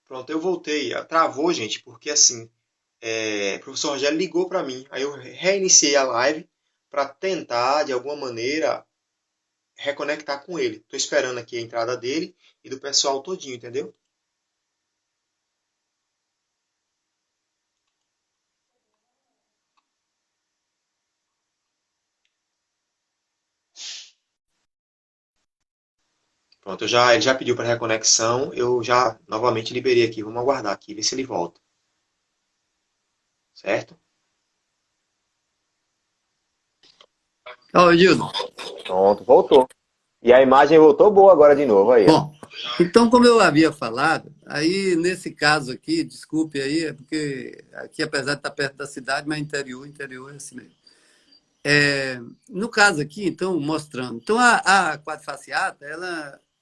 Pronto, eu voltei. Travou, gente, porque assim, o professor Rogério ligou para mim. Aí eu reiniciei a live para tentar, de alguma maneira, reconectar com ele. Estou esperando aqui a entrada dele e do pessoal todinho, entendeu? Pronto, ele já pediu para reconexão. Eu já novamente liberei aqui. Vamos aguardar aqui, ver se ele volta. Certo? Ó, Gildo, Pronto, voltou. E a imagem voltou boa agora de novo aí, ó. bom, então, como eu havia falado, aí nesse caso aqui, desculpe aí, é porque aqui, apesar de estar perto da cidade, mas interior é assim mesmo. No caso aqui, então, mostrando. Então, a quadrifaciata,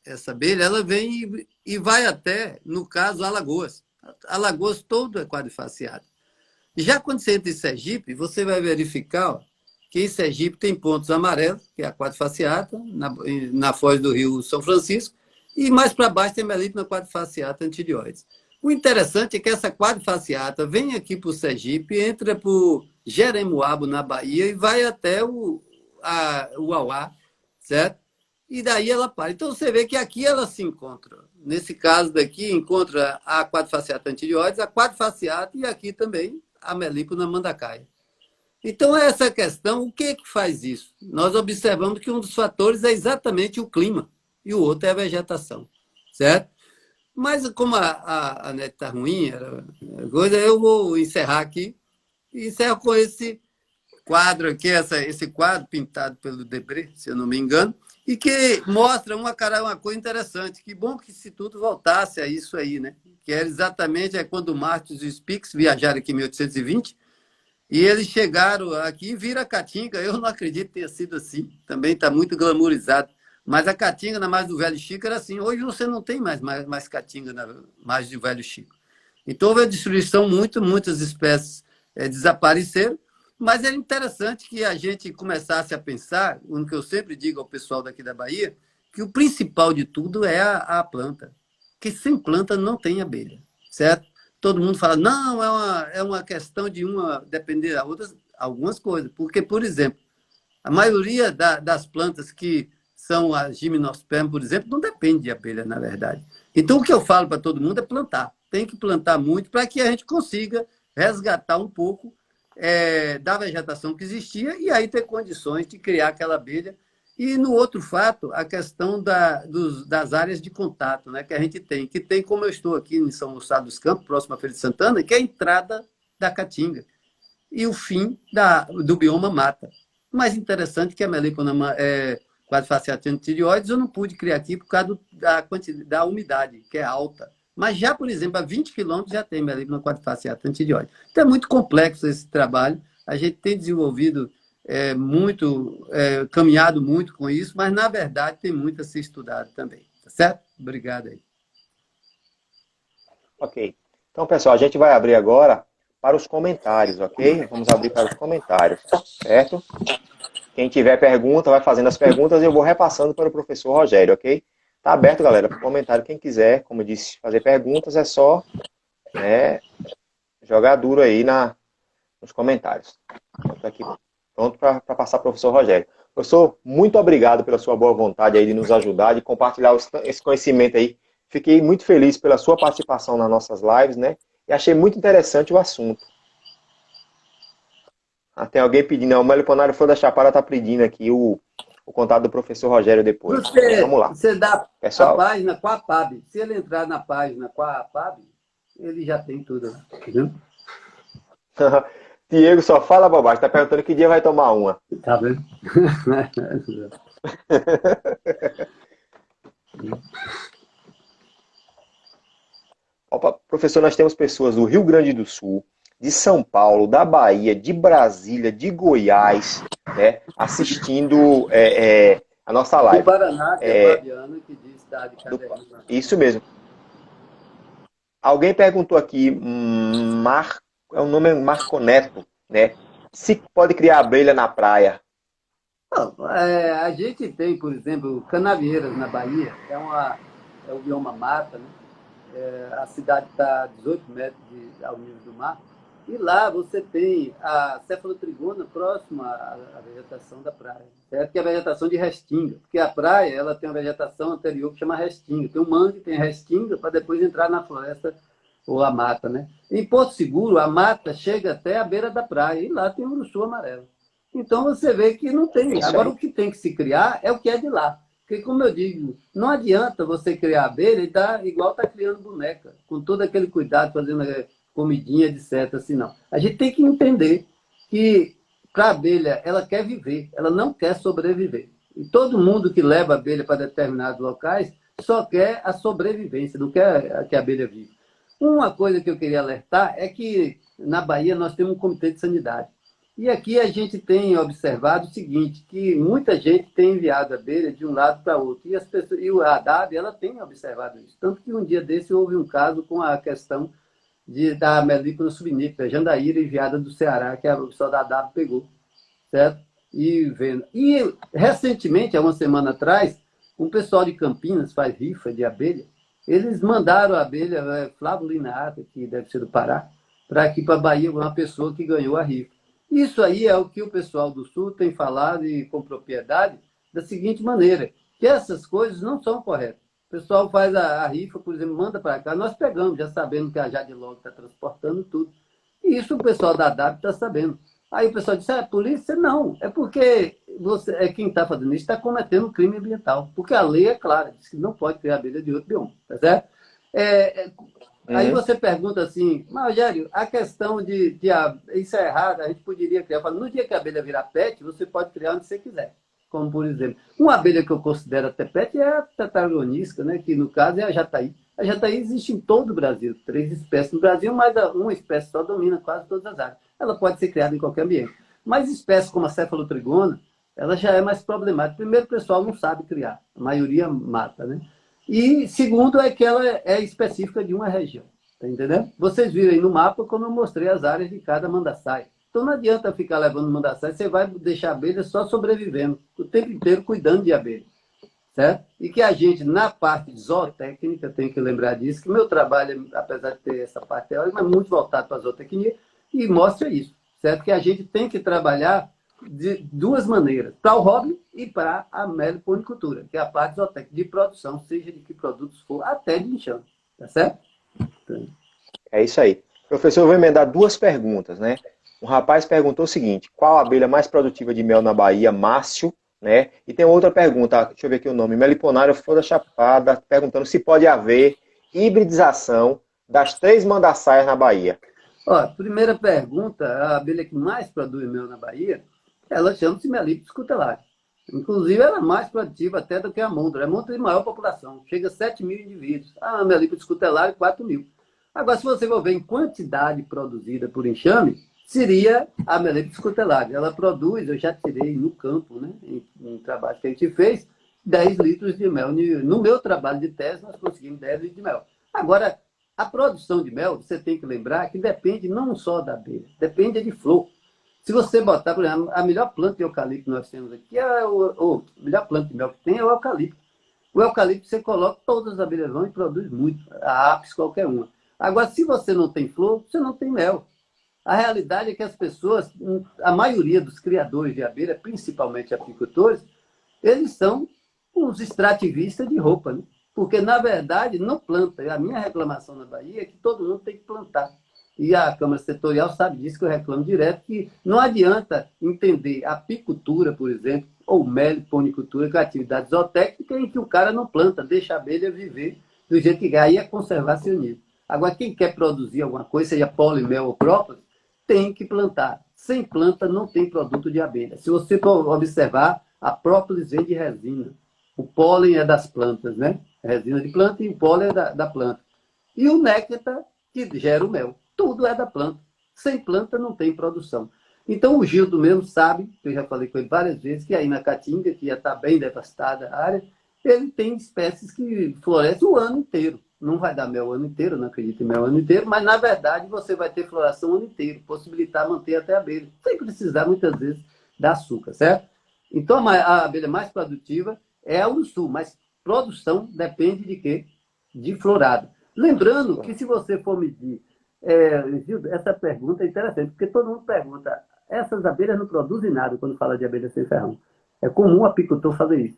essa abelha, ela vem e vai até, no caso, Alagoas. Alagoas todo é quadrifaciata. Já quando você entra em Sergipe, você vai verificar ó, que em Sergipe tem pontos amarelos, que é a quadrifaciata, na foz do rio São Francisco, e mais para baixo tem melipona quadrifaciata antidioides. O interessante é que essa quadrifaciata vem aqui para o Sergipe, entra por Jeremoabo, na Bahia, e vai até o Uauá, certo? E daí ela para. Então você vê que aqui ela se encontra. Nesse caso daqui, encontra a quadrifaciata antidioides, a quadrifaciata e aqui também a melípona mandacaia. Então, essa questão, o que é que faz isso? Nós observamos que um dos fatores é exatamente o clima e o outro é a vegetação, certo? Mas como a net está ruim, coisa, eu vou encerrar aqui e encerro com esse quadro aqui, esse quadro pintado pelo Debré, se eu não me engano, e que mostra uma coisa interessante. Que bom que se tudo voltasse a isso aí, né? Que era exatamente quando Martins e Spix viajaram aqui em 1820, e eles chegaram aqui e viram a Caatinga. Eu não acredito que tenha sido assim. Também está muito glamourizado. Mas a Caatinga, na margem do Velho Chico, era assim. Hoje você não tem mais Caatinga na margem do Velho Chico. Então houve a destruição, muitas espécies desapareceram, mas era interessante que a gente começasse a pensar, o que eu sempre digo ao pessoal daqui da Bahia, que o principal de tudo é a planta. Que sem planta não tem abelha, certo? Todo mundo fala, não, é uma questão de uma depender da outra, algumas coisas. Porque, por exemplo, a maioria das plantas que são as gimnospermas, por exemplo, não depende de abelha, na verdade. Então, o que eu falo para todo mundo é plantar. Tem que plantar muito para que a gente consiga resgatar um pouco da vegetação que existia e aí ter condições de criar aquela abelha. E no outro fato, a questão das áreas de contato, né, que a gente tem, como eu estou aqui em São Gonçalo dos Campos, próximo à Feira de Santana, que é a entrada da Caatinga e o fim do bioma mata. O mais interessante é que a melipona quadrifaciata antidióides eu não pude criar aqui por causa da umidade, que é alta. Mas já, por exemplo, a 20 quilômetros já tem melipona quadrifaciata antidióides. Então é muito complexo esse trabalho. A gente tem desenvolvido caminhado muito com isso, mas na verdade tem muito a ser estudado também. Tá certo? Obrigado aí. Ok. Então, pessoal, a gente vai abrir agora para os comentários, ok? Vamos abrir para os comentários, certo? Quem tiver pergunta, vai fazendo as perguntas e eu vou repassando para o professor Rogério, ok? Tá aberto, galera, para o comentário. Quem quiser, como eu disse, fazer perguntas, é só jogar duro aí nos comentários. Estou aqui pronto para passar para o professor Rogério. Professor, muito obrigado pela sua boa vontade aí de nos ajudar, de compartilhar esse conhecimento aí. Fiquei muito feliz pela sua participação nas nossas lives, né? E achei muito interessante o assunto. Tem alguém pedindo, o Meliponário Flor da Chapada está pedindo aqui o contato do professor Rogério depois. Você, Vamos lá. você dá a Pessoal, página com a PAB. Se ele entrar na página com a PAB, ele já tem tudo lá. Entendeu? Diego só fala bobagem, está perguntando que dia vai tomar uma. Tá vendo? Opa, professor, nós temos pessoas do Rio Grande do Sul, de São Paulo, da Bahia, de Brasília, de Goiás, né, assistindo a nossa Do live. Paraná, que é a É, Fabiana, que diz da de do- Caderno. isso mesmo. Alguém perguntou aqui, o nome é Marco Neto, né? Se pode criar abelha na praia. Não, a gente tem, por exemplo, Canavieiras, na Bahia, é o bioma mata, né? A cidade está a 18 metros ao nível do mar. E lá você tem a cefalotrigona próxima à vegetação da praia, certo? Que é a vegetação de restinga. Porque a praia ela tem uma vegetação anterior que chama restinga. Tem um mangue, tem restinga, para depois entrar na floresta ou a mata, né? Em Porto Seguro, a mata chega até a beira da praia. E lá tem uruçu amarelo. Então você vê que não tem. Agora, o que tem que se criar é o que é de lá. Porque, como eu digo, não adianta você criar abelha e tá igual está criando boneca, com todo aquele cuidado, fazendo comidinha de seta, assim, não. A gente tem que entender que, para a abelha, ela quer viver, ela não quer sobreviver. E todo mundo que leva a abelha para determinados locais só quer a sobrevivência, não quer que a abelha viva. Uma coisa que eu queria alertar é que, na Bahia, nós temos um comitê de sanidade. E aqui a gente tem observado o seguinte, que muita gente tem enviado abelha de um lado para outro. E, as pessoas, e a ADAB, ela tem observado isso. Tanto que um dia desse houve um caso com a questão da melícula subnífera, Jandaíra, enviada do Ceará, que a pessoa da ADAB pegou, certo? E recentemente, há uma semana atrás, um pessoal de Campinas faz rifa de abelha. Eles mandaram a abelha Flávio Lineata, que deve ser do Pará, para aqui para a Bahia, uma pessoa que ganhou a rifa. Isso aí é o que o pessoal do Sul tem falado e com propriedade da seguinte maneira, que essas coisas não são corretas. O pessoal faz a rifa, por exemplo, manda para cá, nós pegamos, já sabendo que a Jadilog está transportando tudo. E isso o pessoal da DAB está sabendo. Aí o pessoal disse, polícia? Não, é porque quem está fazendo isso está cometendo um crime ambiental. Porque a lei é clara, diz que não pode criar abelha de outro bioma, tá certo? Aí você pergunta assim, mas, Rogério, a questão isso é errado, a gente poderia criar. No dia que a abelha virar pet, você pode criar onde você quiser. Como, por exemplo, uma abelha que eu considero até pet é a tataronisca, né? Que no caso é a jataí. A jataí existe em todo o Brasil, 3 espécies no Brasil, mas uma espécie só domina quase todas as áreas. Ela pode ser criada em qualquer ambiente. Mas espécies como a cefalotrigona, ela já é mais problemática. Primeiro, o pessoal não sabe criar, a maioria mata, né? E segundo é que ela é específica de uma região, tá entendendo? Vocês viram aí no mapa como eu mostrei as áreas de cada mandaçaia. Então não adianta ficar levando mandaçaia, você vai deixar a abelha só sobrevivendo, o tempo inteiro cuidando de abelha, certo? E que a gente, na parte zootécnica, tem que lembrar disso, que o meu trabalho, apesar de ter essa parte teórica, é muito voltado para a zootecnia, e mostra isso, certo? Que a gente tem que trabalhar de 2 maneiras, para o hobby e para a meliponicultura, que é a parte zootécnica de produção, seja de que produtos for, até de enxame, tá certo? Então... É isso aí. Professor, eu vou emendar 2 perguntas, né? Um rapaz perguntou o seguinte, qual a abelha mais produtiva de mel na Bahia? Márcio, né? E tem outra pergunta, deixa eu ver aqui o nome, Meliponário Flor da Chapada, perguntando se pode haver hibridização das 3 mandaçaias na Bahia. Ó, primeira pergunta, a abelha que mais produz mel na Bahia, ela chama-se Melipes cutellaris. Inclusive, ela é mais produtiva até do que a Mondra. A Mondra tem maior população, chega a 7 mil indivíduos. A Melipes cutellaris, 4 mil. Agora, se você for ver em quantidade produzida por enxame, seria a Melipes cutellaris. Ela produz, eu já tirei no campo, né, em trabalho que a gente fez, 10 litros de mel. No meu trabalho de tese, nós conseguimos 10 litros de mel. Agora, a produção de mel, você tem que lembrar que depende não só da abelha, depende de flor. Se você botar, por exemplo, a melhor planta de eucalipto que nós temos aqui, a melhor planta de mel que tem é o eucalipto. O eucalipto você coloca, todas as abelhas vão e produz muito, a ápice qualquer uma. Agora, se você não tem flor, você não tem mel. A realidade é que as pessoas, a maioria dos criadores de abelha, principalmente apicultores, eles são os extrativistas de roupa, né? Porque, na verdade, não planta. A minha reclamação na Bahia é que todo mundo tem que plantar. E a Câmara Setorial sabe disso, que eu reclamo direto, que não adianta entender apicultura, por exemplo, ou meliponicultura, que é atividade zootécnica em que o cara não planta, deixa a abelha viver do jeito que quer. Aí é conservacionismo. Agora, quem quer produzir alguma coisa, seja pólen, mel ou própolis, tem que plantar. Sem planta não tem produto de abelha. Se você for observar, a própolis vem de resina. O pólen é das plantas, né? Resina de planta e o pólen é da planta. E o néctar que gera o mel. Tudo é da planta. Sem planta não tem produção. Então o Gildo mesmo sabe, que eu já falei com ele várias vezes, que aí na Caatinga, que já está bem devastada a área, ele tem espécies que florescem o ano inteiro. Não vai dar mel o ano inteiro, não acredito em mel o ano inteiro, mas na verdade você vai ter floração o ano inteiro, possibilitar manter até a abelha, sem precisar muitas vezes dar açúcar, certo? Então a abelha mais produtiva é a uruçu, mas produção depende de quê? De florada. Lembrando que se você for medir, Gildo, essa pergunta é interessante, porque todo mundo pergunta, essas abelhas não produzem nada quando fala de abelha sem ferrão. É comum o apicultor fazer isso.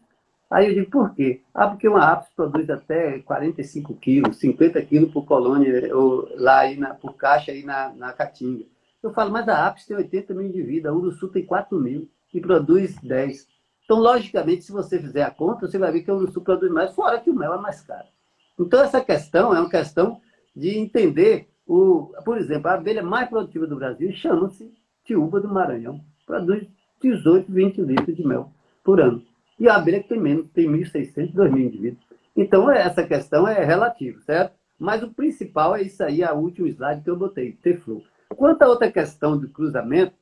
Aí eu digo, por quê? Ah, porque uma apis produz até 45 quilos, 50 quilos por colônia, ou lá aí por caixa aí na Caatinga. Eu falo, mas a apis tem 80 mil de vida, a uruçu tem 4 mil e produz 10. Então, logicamente, se você fizer a conta, você vai ver que a uruçu produz mais, fora que o mel é mais caro. Então, essa questão é uma questão de entender, por exemplo, a abelha mais produtiva do Brasil chama-se tiúba do Maranhão. Produz 18, 20 litros de mel por ano. E a abelha que tem menos, tem 1.600, 2.000 indivíduos. Então, essa questão é relativa, certo? Mas o principal é isso aí, a última slide que eu botei, ter flor. Quanto à outra questão do cruzamento,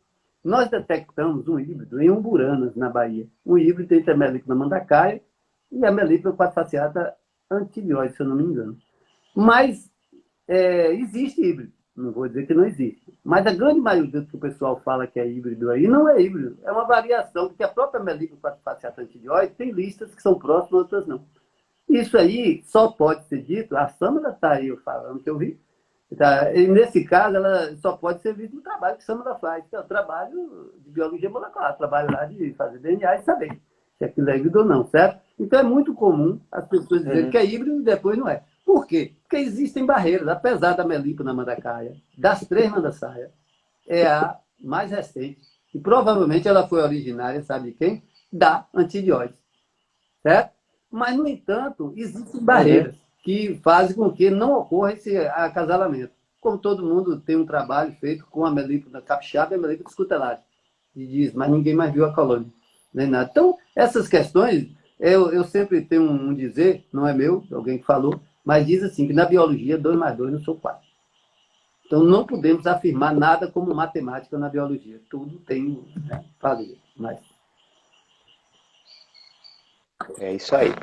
nós detectamos um híbrido em Umburanas, na Bahia. Um híbrido entre a melípula mandacaia e a melípula quadrifaciata antibioide, se eu não me engano. Mas existe híbrido. Não vou dizer que não existe. Mas a grande maioria do que o pessoal fala que é híbrido aí, não é híbrido. É uma variação, porque a própria melípula quadrifaciata antibioide tem listas que são próximas, outras não. Isso aí só pode ser dito, a Sâmara está aí falando que eu vi, tá? E nesse caso, ela só pode ser visto no trabalho que a Sâmara faz, que é o trabalho de biologia molecular, trabalho lá de fazer DNA e saber se aquilo é híbrido ou não, certo? Então é muito comum as pessoas dizerem que é híbrido e depois não é. Por quê? Porque existem barreiras, apesar da melípula mandacaia, das 3 mandaçaia, é a mais recente, e provavelmente ela foi originária, sabe de quem? Da antibioide, certo? Mas, no entanto, existem barreiras que fazem com que não ocorra esse acasalamento. Como todo mundo tem um trabalho feito com a melípula capixaba e a melípula escutelare, e diz, mas ninguém mais viu a colônia. Nem nada. Então, essas questões, eu sempre tenho um dizer, não é meu, alguém que falou, mas diz assim, que na biologia, 2 mais 2 não são 4. Então, não podemos afirmar nada como matemática na biologia. Tudo tem valia. Mas... É isso aí.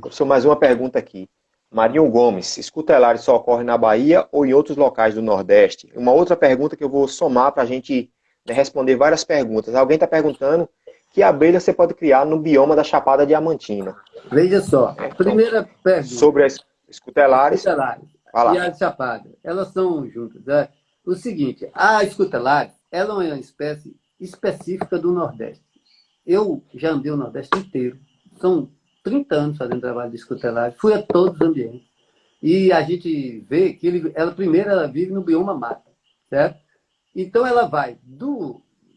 Professor, mais uma pergunta aqui. Marinho Gomes, escutelares só ocorre na Bahia ou em outros locais do Nordeste? Uma outra pergunta que eu vou somar para a gente responder várias perguntas. Alguém está perguntando que abelha você pode criar no bioma da Chapada Diamantina. Veja só, primeira pergunta. Sobre as escutelares. E a chapada, elas são juntas. Né? O seguinte, a escutelares, ela é uma espécie específica do Nordeste. Eu já andei o Nordeste inteiro. São 30 anos fazendo trabalho de escutelares. Fui a todos os ambientes. E a gente vê que ela vive no bioma mata, certo? Então, ela vai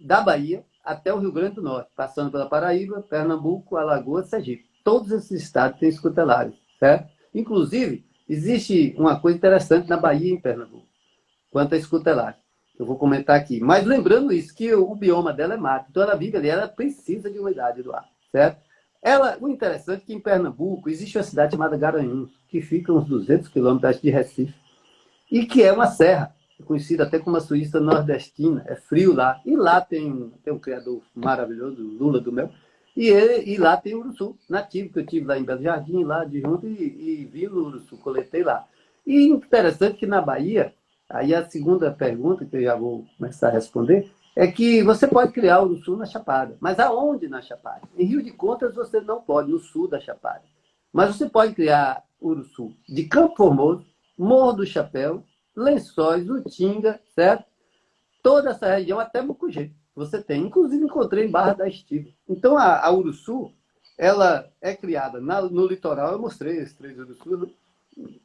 da Bahia até o Rio Grande do Norte, passando pela Paraíba, Pernambuco, Alagoas, Sergipe. Todos esses estados têm escutelares, certo? Inclusive, existe uma coisa interessante na Bahia e em Pernambuco, quanto a escutelares. Eu vou comentar aqui. Mas lembrando isso, que o bioma dela é mato. Então, ela vive ali, ela precisa de umidade do ar, certo? O interessante é que em Pernambuco existe uma cidade chamada Garanhuns, que fica uns 200 quilômetros de Recife, e que é uma serra, conhecida até como a Suíça nordestina, é frio lá. E lá tem um criador maravilhoso, Lula do Mel, e lá tem o uruçu nativo, que eu tive lá em Belo Jardim, lá de junto, e vi o uruçu, coletei lá. E interessante que na Bahia, aí a segunda pergunta, que eu já vou começar a responder, é que você pode criar uruçu na Chapada. Mas aonde na Chapada? Em Rio de Contas você não pode, no sul da Chapada. Mas você pode criar uruçu de Campo Formoso, Morro do Chapéu, Lençóis, Utinga, certo? Toda essa região, até Mucugê, você tem. Inclusive, encontrei em Barra da Estiva. Então, a uruçu, ela é criada no litoral, eu mostrei esses 3 uruçus,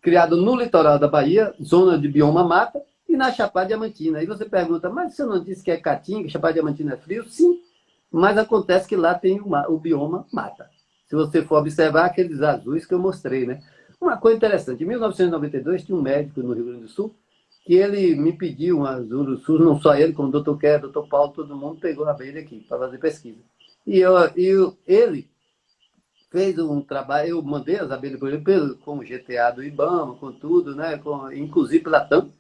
criada no litoral da Bahia, zona de bioma mata, e na Chapada Diamantina. Aí você pergunta, mas você não disse que é Caatinga, Chapada Diamantina é frio? Sim, mas acontece que lá tem o bioma mata. Se você for observar aqueles azuis que eu mostrei, né? Uma coisa interessante, em 1992 tinha um médico no Rio Grande do Sul que ele me pediu umas uruçus, não só ele, como o doutor Kerr, doutor Paulo, todo mundo pegou a abelha aqui para fazer pesquisa. E ele fez um trabalho, eu mandei as abelhas por ele, com o GTA do Ibama, com tudo, né? Inclusive pela TAM,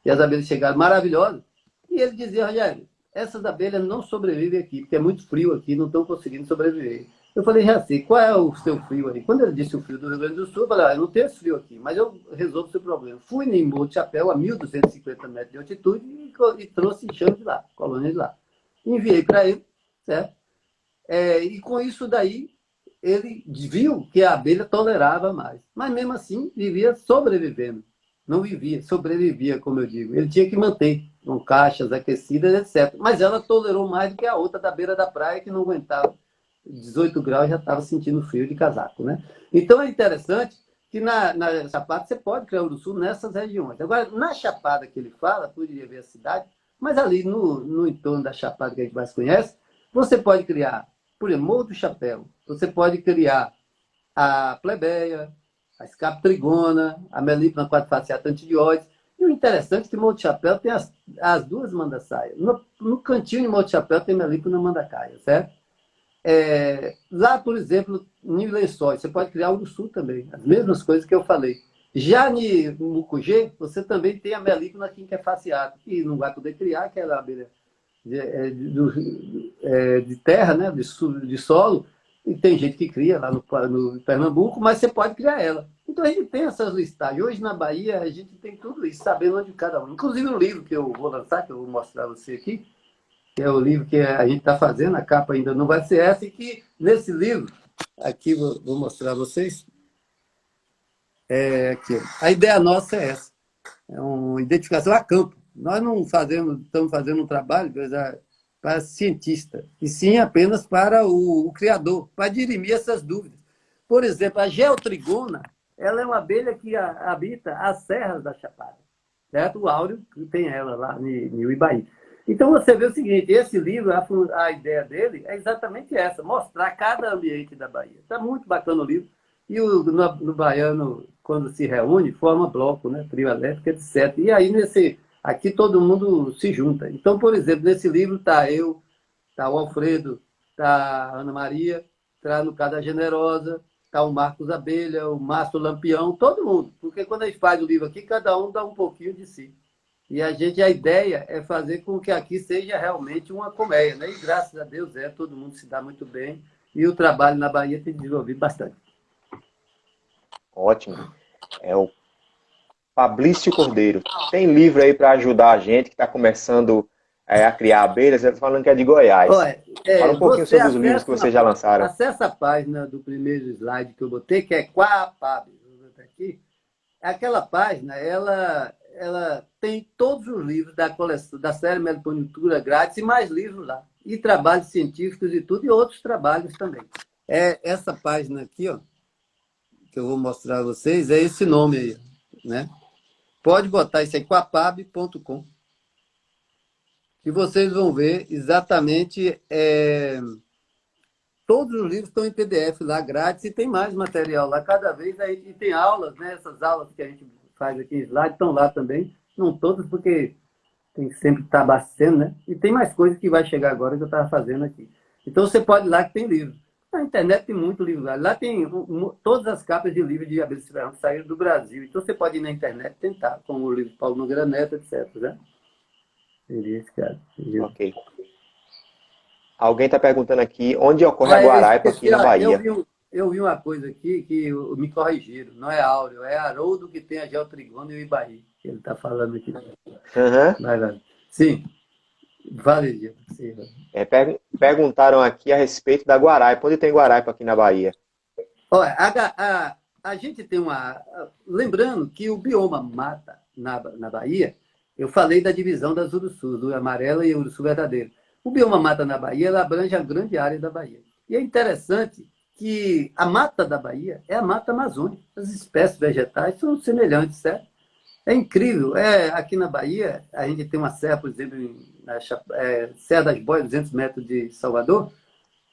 e as abelhas chegaram maravilhosas. E ele dizia, Rogério, essas abelhas não sobrevivem aqui, porque é muito frio aqui, não estão conseguindo sobreviver. Eu falei, Jaci, qual é o seu frio aí? Quando ele disse o frio do Rio Grande do Sul, eu falei, eu não tenho esse frio aqui, mas eu resolvo o seu problema. Fui em Morro de Chapéu, a 1.250 metros de altitude, e trouxe enxame de lá, colônia de lá. Enviei para ele, certo? E com isso daí, ele viu que a abelha tolerava mais. Mas mesmo assim, vivia sobrevivendo. não vivia, sobrevivia, como eu digo. Ele tinha que manter com caixas aquecidas, etc. Mas ela tolerou mais do que a outra da beira da praia, que não aguentava 18 graus, já estava sentindo frio de casaco, né? Então é interessante que na Chapada você pode criar uruçu nessas regiões. Agora, na Chapada que ele fala, poderia ver a cidade, mas ali no entorno da Chapada que a gente mais conhece, você pode criar, por exemplo, Morro do Chapéu, você pode criar a plebeia, a escape trigona, a melípona quadrifaciata antidioides. E o interessante é que Morro do Chapéu tem as duas mandaçaias. No cantinho de Morro do Chapéu tem melípona mandacaia, certo? Lá, por exemplo, em Lençóis, você pode criar uruçu também, as mesmas coisas que eu falei. Já no Mucugê, você também tem a melípona quinquefaciata, que não vai poder criar, que é a abelha de terra, né, de solo, e tem gente que cria lá no Pernambuco, mas você pode criar ela. Então a gente tem essas listagens. Hoje na Bahia a gente tem tudo isso, sabendo onde cada um. Inclusive o livro que eu vou lançar, que eu vou mostrar a você aqui, que é o livro que a gente está fazendo, a capa ainda não vai ser essa, e que nesse livro, aqui vou mostrar a vocês, aqui, a ideia nossa é essa, é uma identificação a campo. Nós não estamos fazendo um trabalho para cientista, e sim apenas para o criador, para dirimir essas dúvidas. Por exemplo, a geotrigona, ela é uma abelha que habita as serras da Chapada, certo? O áureo tem ela lá em Uibaí. Então você vê o seguinte, esse livro, a ideia dele é exatamente essa, mostrar cada ambiente da Bahia. Está muito bacana o livro. E no baiano, quando se reúne, forma bloco, né? Trio elétrico, etc. E aí, aqui todo mundo se junta. Então, por exemplo, nesse livro está eu, está o Alfredo, está a Ana Maria, está no caso a Generosa, está o Marcos Abelha, o Márcio Lampião, todo mundo. Porque quando a gente faz o livro aqui, cada um dá um pouquinho de si. E a ideia é fazer com que aqui seja realmente uma colmeia, né? E graças a Deus todo mundo se dá muito bem. E o trabalho na Bahia tem desenvolvido bastante. Ótimo. É o Fabrício Cordeiro. Tem livro aí para ajudar a gente que está começando a criar abelhas? Você está falando que é de Goiás. Olha, fala um pouquinho sobre os livros que vocês já lançaram. Acessa a página do primeiro slide que eu botei, que é Quapab. Aqui. Aquela página, ela tem todos os livros da coleção, da série Meliponicultura grátis e mais livros lá. E trabalhos científicos e tudo, e outros trabalhos também. Essa página aqui, ó, que eu vou mostrar a vocês, é esse nome aí, né? Pode botar isso aí, quapab.com, que vocês vão ver exatamente todos os livros estão em PDF lá, grátis, e tem mais material lá, cada vez aí, e tem aulas, né? Essas aulas que a gente faz aqui em slide estão lá também, não todas, porque tem que sempre estar abastecendo, né? E tem mais coisas que vai chegar agora que eu estava fazendo aqui. Então você pode ir lá que tem livro. Na internet tem muito livro lá. Lá tem todas as capas de livro de abelhas que saíram do Brasil. Então você pode ir na internet tentar, como o livro de Paulo Nogueira Neto, etc. Né? Seria esse cara. Ok. Alguém está perguntando aqui onde ocorre a Guaraipa aqui na Bahia. Eu vi uma coisa aqui que me corrigiram. Não é áureo, é Haroldo que tem a geotrigona e o Ibaí. Que ele está falando aqui. Vai lá. Sim. Vale, perguntaram aqui a respeito da Guaraipa. Onde tem Guaraipa aqui na Bahia? Olha, a gente tem uma... Lembrando que o bioma mata na Bahia, eu falei da divisão das urussus, do amarela e o urussu verdadeiro. O bioma mata na Bahia, ela abrange a grande área da Bahia. E é interessante que a mata da Bahia é a mata amazônica. As espécies vegetais são semelhantes, certo? É incrível. Aqui na Bahia, a gente tem uma serra, por exemplo, na Serra das Boias, 200 metros de Salvador,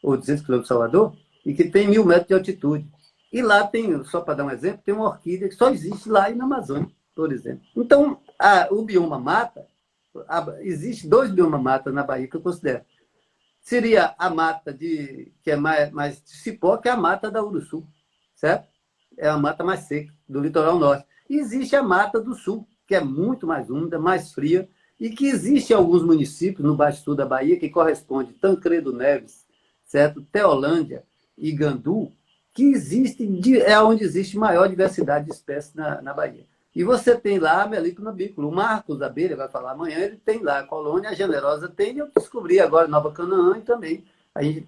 ou 200 quilômetros de Salvador, e que tem 1.000 metros de altitude. E lá tem, só para dar um exemplo, tem uma orquídea que só existe lá e na Amazônia, por exemplo. Então, o bioma mata, existe 2 biomas mata na Bahia que eu considero. Seria a mata que é mais de cipó, que é a mata da Uruçu, certo? É a mata mais seca, do litoral norte. E existe a mata do sul, que é muito mais úmida, mais fria, e que existe em alguns municípios no Baixo Sul da Bahia, que corresponde Tancredo Neves, certo? Teolândia e Gandu, que é onde existe maior diversidade de espécies na Bahia. E você tem lá a melípona bícola. O Marcos Abelha vai falar amanhã, ele tem lá a colônia, a Generosa tem, e eu descobri agora Nova Canaã e também a gente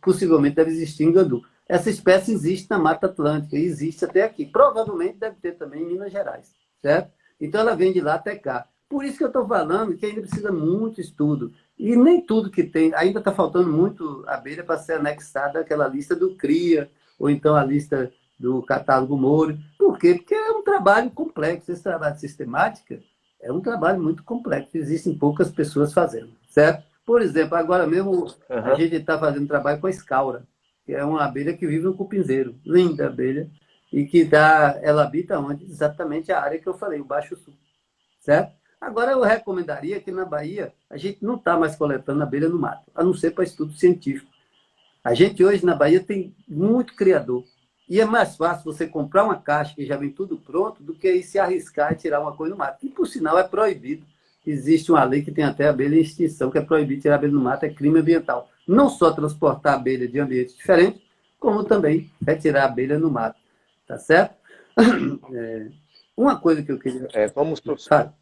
possivelmente deve existir em Gandu. Essa espécie existe na Mata Atlântica, e existe até aqui. Provavelmente deve ter também em Minas Gerais, certo? Então, ela vem de lá até cá. Por isso que eu estou falando que ainda precisa muito estudo. E nem tudo que tem, ainda está faltando muito abelha para ser anexada àquela lista do CRIA, ou então a lista do catálogo Moura. Por quê? Porque é um trabalho complexo. Esse trabalho de sistemática é um trabalho muito complexo. Existem poucas pessoas fazendo, certo? Por exemplo, agora mesmo a Aham. gente está fazendo trabalho com a escaura, que é uma abelha que vive no cupinzeiro. Linda abelha. E que ela habita onde? Exatamente a área que eu falei, o Baixo Sul, certo? Agora, eu recomendaria que na Bahia a gente não está mais coletando abelha no mato, a não ser para estudo científico. A gente hoje na Bahia tem muito criador. E é mais fácil você comprar uma caixa que já vem tudo pronto do que ir se arriscar e tirar uma coisa no mato. E, por sinal, é proibido. Existe uma lei que tem até abelha em extinção, que é proibido tirar abelha no mato, é crime ambiental. Não só transportar abelha de ambientes diferentes, como também retirar a abelha no mato. Tá certo? Uma coisa que eu queria... Vamos, professor. Sabe?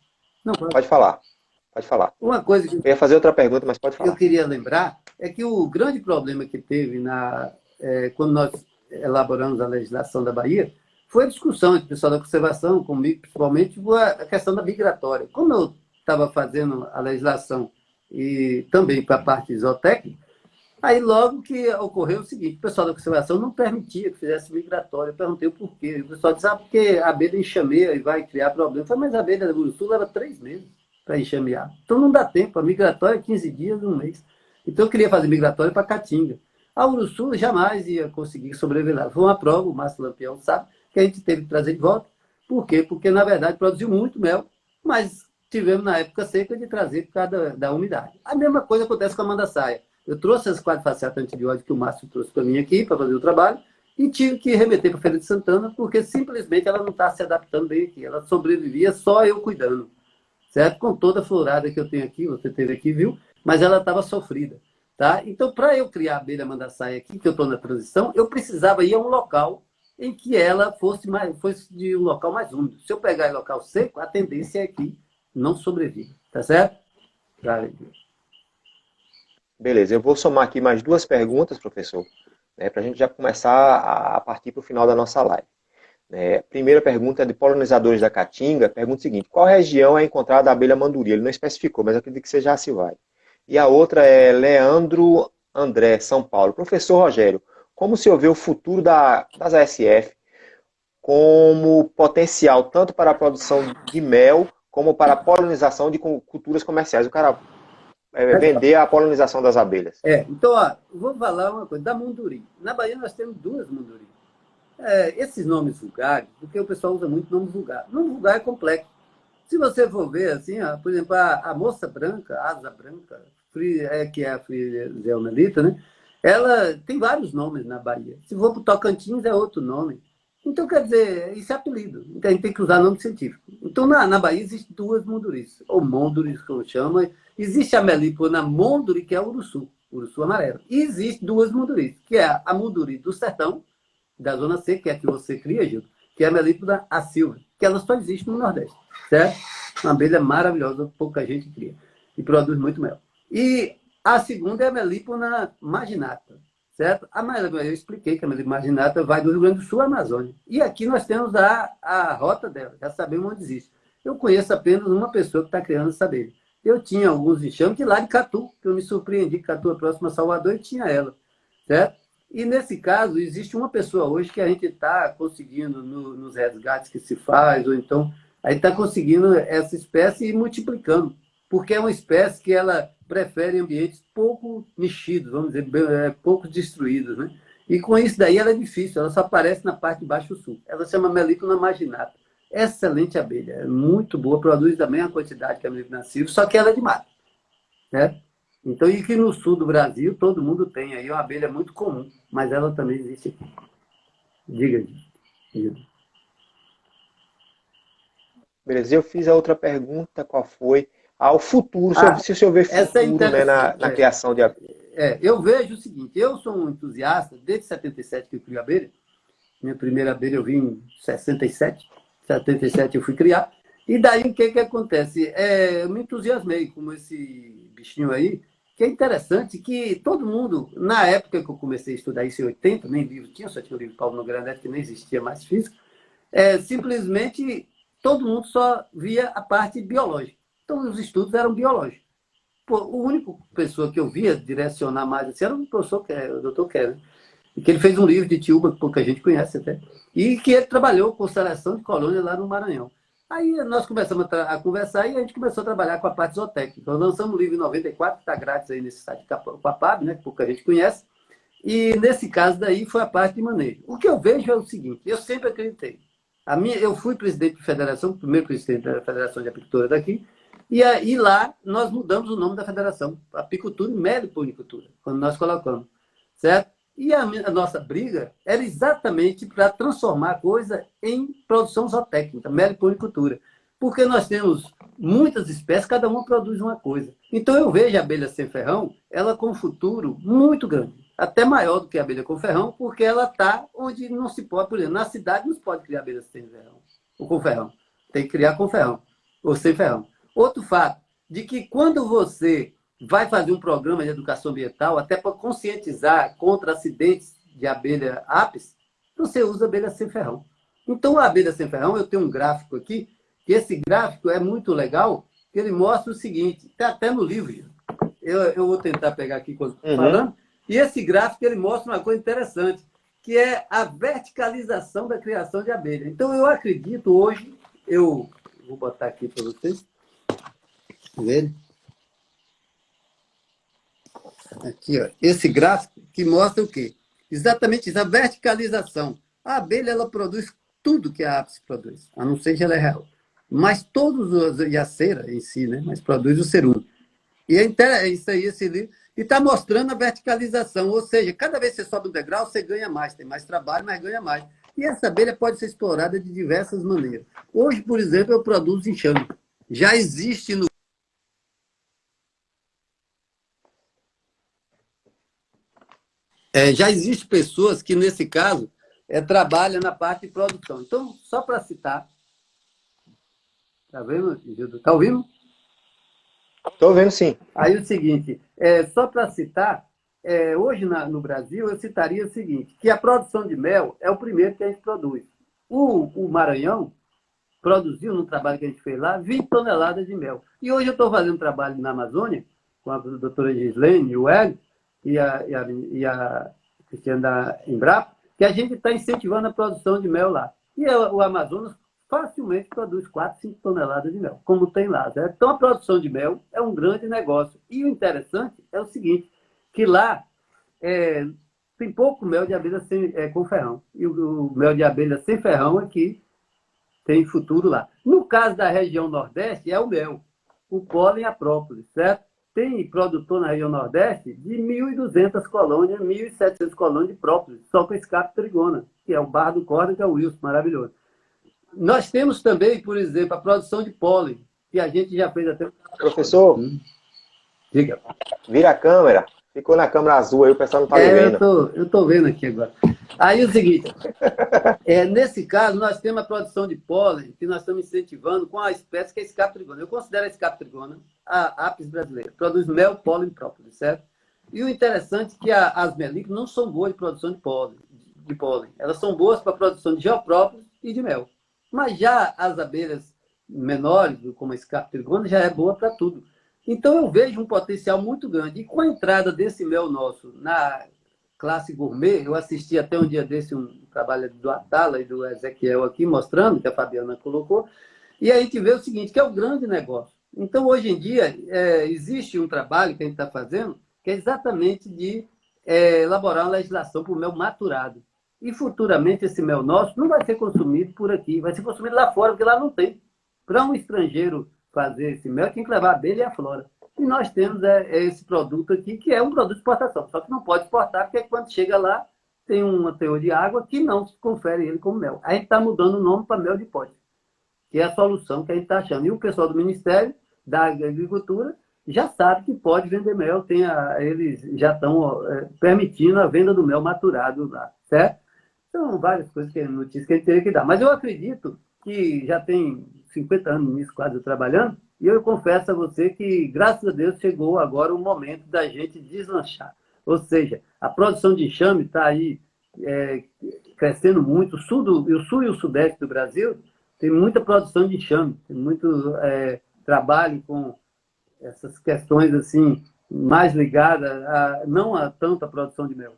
Não, pode. Pode falar. Pode falar. Uma coisa que Eu ia fazer outra pergunta, mas pode eu falar. queria lembrar é que o grande problema que teve quando nós elaboramos a legislação da Bahia foi a discussão entre o pessoal da conservação, comigo principalmente, a questão da migratória. Como eu estava fazendo a legislação e também para a parte zootécnica, aí logo que ocorreu o seguinte, o pessoal da conservação não permitia que fizesse migratória. Eu perguntei o porquê. O pessoal disse, porque a abelha enxameia e vai criar problema. Eu falei, mas a abelha do Sul leva 3 meses para enxamear. Então não dá tempo. A migratória é 15 dias, um mês. Então eu queria fazer migratória para Caatinga. A Uruçu jamais ia conseguir sobreviver lá. Foi uma prova, o Márcio Lampião sabe, que a gente teve que trazer de volta. Por quê? Porque, na verdade, produziu muito mel, mas tivemos, na época, seca de trazer por causa da umidade. A mesma coisa acontece com a mandaçaia. Eu trouxe as quadrifaciatas antibióticas que o Márcio trouxe para mim aqui, para fazer o trabalho, e tive que remeter para a Feira de Santana, porque simplesmente ela não está se adaptando bem aqui. Ela sobrevivia só eu cuidando, certo? Com toda a florada que eu tenho aqui, você teve aqui, viu? Mas ela estava sofrida, tá? Então, para eu criar a abelha mandaçaia aqui, que eu estou na transição, eu precisava ir a um local em que ela fosse de um local mais úmido. Se eu pegar em local seco, a tendência é que não sobreviva, tá certo? Beleza, eu vou somar aqui mais 2 perguntas, professor, para a gente já começar a partir para o final da nossa live. Primeira pergunta é de polinizadores da Caatinga, pergunta o seguinte, qual região é encontrada a abelha manduri? Ele não especificou, mas eu acredito que seja a Silvai. E a outra é Leandro André, São Paulo. Professor Rogério, como o senhor vê o futuro das ASF como potencial tanto para a produção de mel como para a polinização de culturas comerciais? O cara vender a polinização das abelhas. Então, vou falar uma coisa, da munduri. Na Bahia nós temos 2 munduri. Esses nomes vulgares, porque o pessoal usa muito nome vulgar. Nome vulgar é complexo. Se você for ver, assim, por exemplo, a moça branca, a asa branca, que é a Friezia melita, né? Ela tem vários nomes na Bahia. Se for para o Tocantins, é outro nome. Então, quer dizer, isso é apelido. Então, a gente tem que usar nome científico. Então, na Bahia, existem 2 munduris, ou monduris, como chama. Existe a melípona monduri, que é o uruçu amarelo. E existe 2 munduris, que é a munduri do sertão, da Zona C, que é a que você cria, Gil, que é a melípona silva, que ela só existe no Nordeste, certo? Uma abelha maravilhosa, pouca gente cria. E produz muito mel. E a segunda é a melípona marginata, certo? Eu expliquei que a melípona marginata vai do Rio Grande do Sul à Amazônia. E aqui nós temos a rota dela, já sabemos onde existe. Eu conheço apenas uma pessoa que está criando essa abelha. Eu tinha alguns enxames de lá de Catu, que eu me surpreendi que Catu é próxima a Salvador e tinha ela, certo? E, nesse caso, existe uma pessoa hoje que a gente está conseguindo, nos resgates que se faz, ou então, a gente está conseguindo essa espécie e multiplicando, porque é uma espécie que ela prefere ambientes pouco mexidos, vamos dizer, pouco destruídos, né? E com isso daí ela é difícil, ela só aparece na parte de baixo sul. Ela se chama melípona marginata. Excelente abelha, é muito boa, produz da mesma quantidade que a melípona silva, só que ela é de mato, né? Então, e que no sul do Brasil, todo mundo tem aí uma abelha muito comum, mas ela também existe aqui. Diga. Beleza, eu fiz a outra pergunta, qual foi? Ao futuro, se o senhor vê Essa é futuro, né, na criação de abelhas. Eu vejo o seguinte, eu sou um entusiasta, desde 77 que eu crio abelha, minha primeira abelha eu vim em 67 eu fui criar, e daí o que acontece? Eu me entusiasmei com esse bichinho aí, que é interessante que todo mundo, na época que eu comecei a estudar isso em 80, nem livro tinha, só tinha o livro Paulo Nogueira Neto, que nem existia mais física, simplesmente todo mundo só via a parte biológica. Então, os estudos eram biológicos. Pô, a única pessoa que eu via direcionar mais assim era o professor, o doutor Kevin, que ele fez um livro de Tiúba, que pouca gente conhece até, e que ele trabalhou com seleção de colônia lá no Maranhão. Aí nós começamos a conversar e a gente começou a trabalhar com a parte zootécnica. Nós lançamos um livro em 94, que está grátis aí nesse site com a PAB, né, que pouca gente conhece, e nesse caso daí foi a parte de manejo. O que eu vejo é o seguinte, eu sempre acreditei. Eu fui presidente de federação, primeiro presidente da Federação de Apicultura daqui, e aí lá nós mudamos o nome da federação, apicultura e meliponicultura, quando nós colocamos, certo? E a nossa briga era exatamente para transformar a coisa em produção zootécnica, meliponicultura. Porque nós temos muitas espécies, cada uma produz uma coisa. Então eu vejo a abelha sem ferrão, ela com um futuro muito grande, até maior do que a abelha com ferrão, porque ela está onde não se pode, por exemplo, na cidade não se pode criar abelha sem ferrão, ou com ferrão. Tem que criar com ferrão, ou sem ferrão. Outro fato, de que quando você vai fazer um programa de educação ambiental, até para conscientizar contra acidentes de abelha apis, você usa abelha sem ferrão. Então, a abelha sem ferrão, eu tenho um gráfico aqui, que esse gráfico é muito legal, que ele mostra o seguinte, está até no livro, eu vou tentar pegar aqui quando estou falando, e esse gráfico ele mostra uma coisa interessante, que é a verticalização da criação de abelha. Então, eu acredito hoje, eu vou botar aqui para vocês, ver? Aqui, ó, esse gráfico que mostra o quê? Exatamente isso, a verticalização. A abelha, ela produz tudo que a apis produz, a não ser que ela é real. Mas todos os, e a cera em si, né? Mas produz o cerume. E é isso aí, esse livro. E está mostrando a verticalização, ou seja, cada vez que você sobe um degrau, você ganha mais, tem mais trabalho, mas ganha mais. E essa abelha pode ser explorada de diversas maneiras. Hoje, por exemplo, eu produzo enxame. Já existe no já existem pessoas que, nesse caso, trabalham na parte de produção. Então, só para citar... Está vendo, Gildo? Está ouvindo? Estou vendo, sim. Aí o seguinte, só para citar, hoje no Brasil, eu citaria o seguinte, que a produção de mel é o primeiro que a gente produz. O Maranhão produziu, no trabalho que a gente fez lá, 20 toneladas de mel. E hoje eu estou fazendo um trabalho na Amazônia, com a doutora Gislene, o Hélio, e a Cristiana da Embrapa, que a gente está incentivando a produção de mel lá. E o Amazonas facilmente produz 4, 5 toneladas de mel, como tem lá. Certo? Então, a produção de mel é um grande negócio. E o interessante é o seguinte, que lá tem pouco mel de abelha com ferrão. E o mel de abelha sem ferrão aqui tem futuro lá. No caso da região Nordeste, é o mel, o pólen e a própolis, certo? Tem produtor na região Nordeste de 1.200 colônias, 1.700 colônias de própolis, só com escape trigona, que é o Barra do Corda, que é o Wilson, maravilhoso. Nós temos também, por exemplo, a produção de pólen, que a gente já fez até... Professor, diga. Vira a câmera. Ficou na câmera azul aí, o pessoal não está vendo. Eu estou vendo aqui agora. Aí o seguinte, nesse caso, nós temos a produção de pólen, que nós estamos incentivando com a espécie que é a escape trigona. Eu considero a escape trigona a apis brasileira. Produz mel, pólen e própolis, certo? E o interessante é que as melícolas não são boas de produção de pólen. Elas são boas para a produção de geoprópolis e de mel. Mas já as abelhas menores, como a escape trigona, já é boa para tudo. Então eu vejo um potencial muito grande. E com a entrada desse mel nosso na classe gourmet, eu assisti até um dia desse um trabalho do Atala e do Ezequiel aqui, mostrando, que a Fabiana colocou, e a gente vê o seguinte, que é o grande negócio. Então, hoje em dia, existe um trabalho que a gente está fazendo, que é exatamente de elaborar uma legislação para o mel maturado. E futuramente esse mel nosso não vai ser consumido por aqui, vai ser consumido lá fora, porque lá não tem. Para um estrangeiro fazer esse mel, tem que levar a abelha e a flora. E nós temos esse produto aqui, que é um produto de exportação. Só que não pode exportar, porque quando chega lá, tem um teor de água que não se confere ele como mel. A gente está mudando o nome para mel de pote, que é a solução que a gente está achando. E o pessoal do Ministério da Agricultura já sabe que pode vender mel, eles já estão permitindo a venda do mel maturado lá, certo? São várias coisas, notícias que a gente teria que dar. Mas eu acredito que já tem 50 anos nisso quase trabalhando, e eu confesso a você que, graças a Deus, chegou agora o momento da gente deslanchar. Ou seja, a produção de enxame está aí crescendo muito. O sul e o sudeste do Brasil tem muita produção de enxame, tem muito trabalho com essas questões assim, mais ligadas não a tanta produção de mel,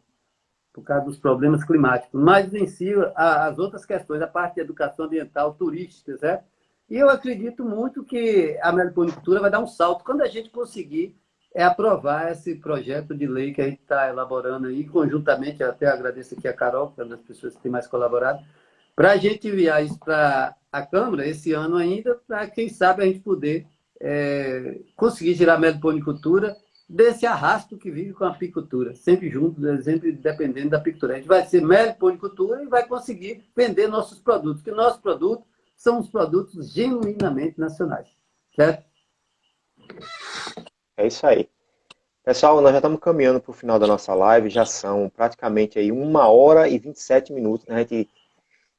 por causa dos problemas climáticos, mas em si as outras questões, a parte de educação ambiental, turística, certo? E eu acredito muito que a meliponicultura vai dar um salto quando a gente conseguir aprovar esse projeto de lei que a gente está elaborando aí, conjuntamente, eu até agradeço aqui a Carol, que é uma das pessoas que tem mais colaborado, para a gente enviar isso para a Câmara esse ano ainda, para, quem sabe, a gente poder conseguir tirar a meliponicultura desse arrasto que vive com a apicultura, sempre junto, sempre dependendo da apicultura. A gente vai ser meliponicultura e vai conseguir vender nossos produtos, porque nossos produtos são os produtos genuinamente nacionais, certo? É isso aí. Pessoal, nós já estamos caminhando para o final da nossa live, já são praticamente aí 1h27, né? A gente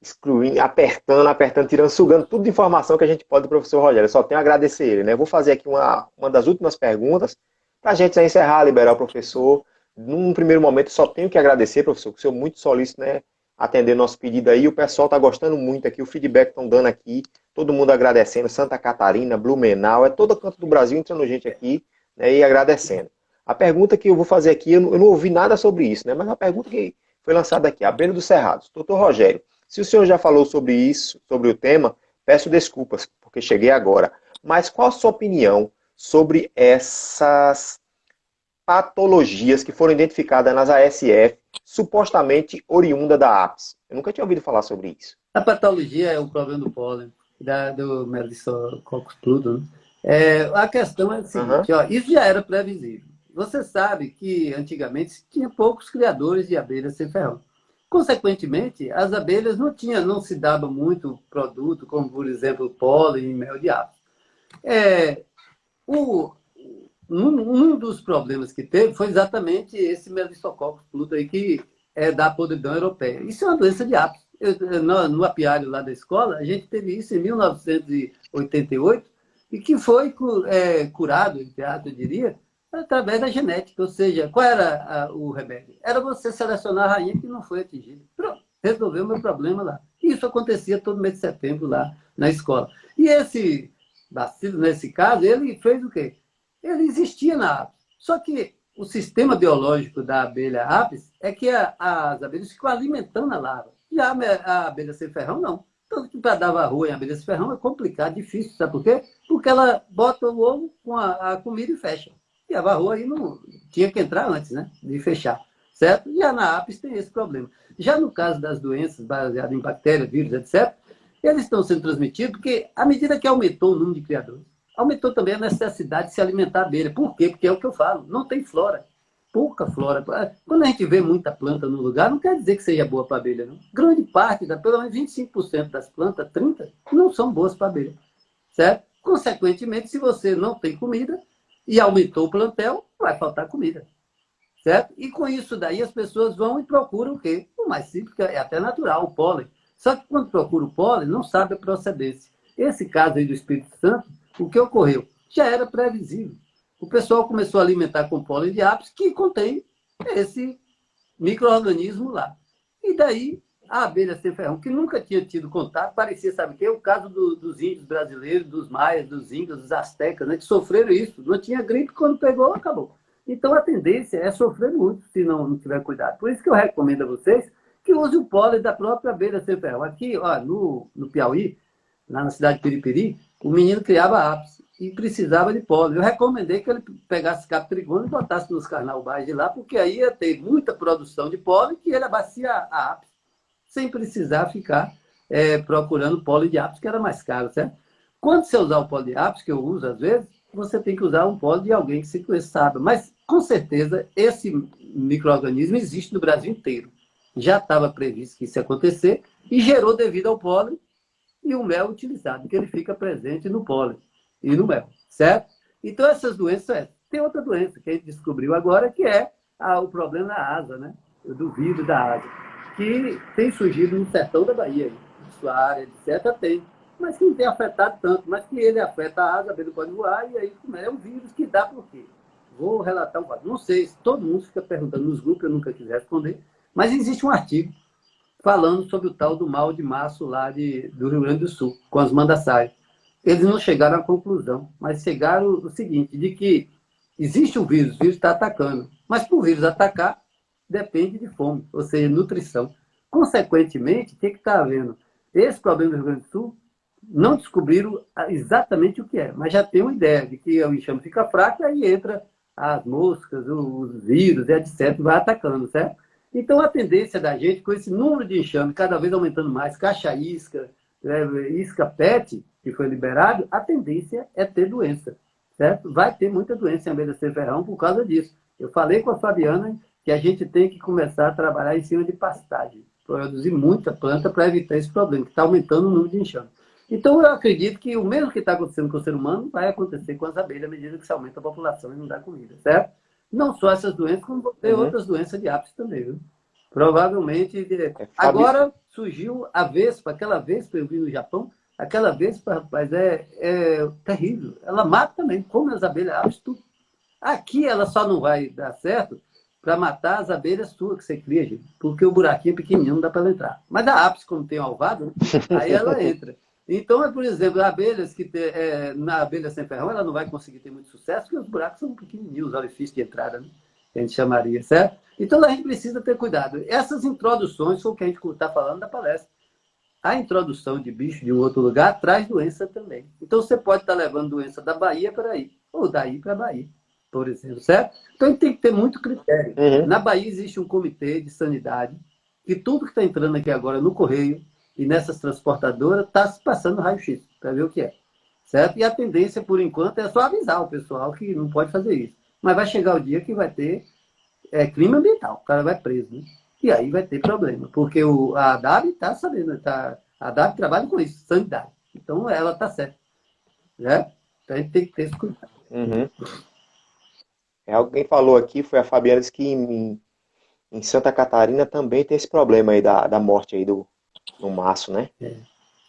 excluindo, apertando, tirando, sugando tudo de informação que a gente pode do professor Rogério. Eu só tenho a agradecer ele, né? Eu vou fazer aqui uma das últimas perguntas para a gente já encerrar, liberar o professor. Num primeiro momento, só tenho que agradecer, professor, que o senhor é muito solícito, né? Atender nosso pedido aí. O pessoal está gostando muito aqui, o feedback estão dando aqui, todo mundo agradecendo, Santa Catarina, Blumenau, todo canto do Brasil entrando gente aqui, né, e agradecendo. A pergunta que eu vou fazer aqui, eu não ouvi nada sobre isso, né? Mas a pergunta que foi lançada aqui, Abelha dos Cerrados. Doutor Rogério, se o senhor já falou sobre isso, sobre o tema, peço desculpas, porque cheguei agora. Mas qual a sua opinião sobre essas patologias que foram identificadas nas ASF, supostamente oriunda da apis? Eu nunca tinha ouvido falar sobre isso. A patologia é o problema do pólen, do Melissococcus pluto, né? A questão é a seguinte, ó, isso já era previsível. Você sabe que antigamente tinha poucos criadores de abelhas sem ferrão. Consequentemente, as abelhas não se dava muito produto, como, por exemplo, pólen e mel de apis. Um dos problemas que teve foi exatamente esse Melissococcus pluto aí, que é da podridão europeia. Isso é uma doença de apis. No apiário lá da escola, a gente teve isso em 1988, e que foi curado, entre aspas, eu diria, através da genética. Ou seja, qual era o remédio? Era você selecionar a rainha que não foi atingida. Pronto, resolveu o meu problema lá. E isso acontecia todo mês de setembro lá na escola. E esse bacilo, nesse caso, ele fez o quê? Ele existia na apis. Só que o sistema biológico da abelha apis é que as abelhas ficam alimentando a larva. Já a abelha sem ferrão, não. Tanto que para dar varroa em abelha sem ferrão é complicado, difícil. Sabe por quê? Porque ela bota o ovo com a comida e fecha. E a varroa aí não tinha que entrar antes, né? De fechar. Certo? Já na apis tem esse problema. Já no caso das doenças baseadas em bactérias, vírus, etc., eles estão sendo transmitidos porque, à medida que aumentou o número de criadores, aumentou também a necessidade de se alimentar a abelha. Por quê? Porque é o que eu falo, não tem flora. Pouca flora. Quando a gente vê muita planta no lugar, não quer dizer que seja boa para a abelha, não. Grande parte, pelo menos 25% das plantas, 30%, não são boas para a abelha. Certo? Consequentemente, se você não tem comida e aumentou o plantel, vai faltar comida. Certo? E com isso daí as pessoas vão e procuram o quê? O mais simples, que é até natural, o pólen. Só que quando procura o pólen, não sabe a procedência. Esse caso aí do Espírito Santo, o que ocorreu? Já era previsível. O pessoal começou a alimentar com pólen de apis, que contém esse micro-organismo lá. E daí, a abelha sem ferrão, que nunca tinha tido contato, parecia, sabe o quê? O caso dos índios brasileiros, dos maias, dos incas, dos astecas, né, que sofreram isso. Não tinha gripe, quando pegou, acabou. Então, a tendência é sofrer muito, se não tiver cuidado. Por isso que eu recomendo a vocês que use o pólen da própria abelha sem ferrão. Aqui, ó, no Piauí, lá na cidade de Piripiri, o menino criava apis e precisava de pólen. Eu recomendei que ele pegasse captrigona e botasse nos carnaubais de lá, porque aí ia ter muita produção de pólen que ele abacia a apis, sem precisar ficar procurando pólen de apis, que era mais caro, certo? Quando você usar o pólen de apis, que eu uso às vezes, você tem que usar um pólen de alguém que se sabe. Mas, com certeza, esse micro-organismo existe no Brasil inteiro. Já estava previsto que isso ia acontecer e gerou devido ao pólen e o mel utilizado, porque ele fica presente no pólen e no mel, certo? Então, essas doenças, tem outra doença que a gente descobriu agora, que é o problema da asa, né? Do vírus da asa, que tem surgido no sertão da Bahia, sua área, etc., tem, mas que não tem afetado tanto, mas que ele afeta a asa, a abelha pode voar, e aí é um vírus que dá por quê? Vou relatar um fato. Não sei se todo mundo fica perguntando nos grupos, eu nunca quis responder, mas existe um artigo falando sobre o tal do mal de março lá do Rio Grande do Sul, com as mandaçais. Eles não chegaram à conclusão, mas chegaram o seguinte, de que existe o vírus está atacando, mas para o vírus atacar, depende de fome, ou seja, nutrição. Consequentemente, o que está havendo? Esse problema do Rio Grande do Sul não descobriram exatamente o que é, mas já tem uma ideia de que o enxame fica fraco e aí entra as moscas, os vírus, etc., e vai atacando, certo? Então, a tendência da gente, com esse número de enxame cada vez aumentando mais, caixa-isca, isca PET, que foi liberado, a tendência é ter doença, certo? Vai ter muita doença em abelha sem ferrão por causa disso. Eu falei com a Fabiana que a gente tem que começar a trabalhar em cima de pastagem, produzir muita planta para evitar esse problema, que está aumentando o número de enxame. Então, eu acredito que o mesmo que está acontecendo com o ser humano vai acontecer com as abelhas à medida que se aumenta a população e não dá comida, certo? Não só essas doenças, como vão ter outras doenças de ápice também, viu? Provavelmente. Agora surgiu a vespa, aquela vespa eu vi no Japão, aquela vespa, rapaz, é terrível. Ela mata também, come as abelhas, ápice, tudo. Aqui ela só não vai dar certo para matar as abelhas suas que você cria, gente, porque o buraquinho é pequenininho, não dá para ela entrar. Mas a ápice, como tem alvado, aí ela entra. Então, por exemplo, abelhas na abelha sem ferrão, ela não vai conseguir ter muito sucesso, porque os buracos são pequenininhos, os orifícios de entrada, né? Que a gente chamaria, certo? Então, a gente precisa ter cuidado. Essas introduções são o que a gente está falando da palestra. A introdução de bicho de um outro lugar traz doença também. Então, você pode estar levando doença da Bahia para aí, ou daí para a Bahia, por exemplo, certo? Então, a gente tem que ter muito critério. Na Bahia existe um comitê de sanidade, que tudo que está entrando aqui agora no correio e nessas transportadoras está se passando raio-x, para ver o que é, certo? E a tendência, por enquanto, é só avisar o pessoal que não pode fazer isso. Mas vai chegar o dia que vai ter crime ambiental, o cara vai preso, né? E aí vai ter problema, porque a ADAB está sabendo, a ADAB trabalha com isso, sanidade. Então, ela está certa, né? Então, a gente tem que ter esse cuidado. Alguém falou aqui, foi a Fabiana, disse que em Santa Catarina também tem esse problema aí da morte aí no março, né?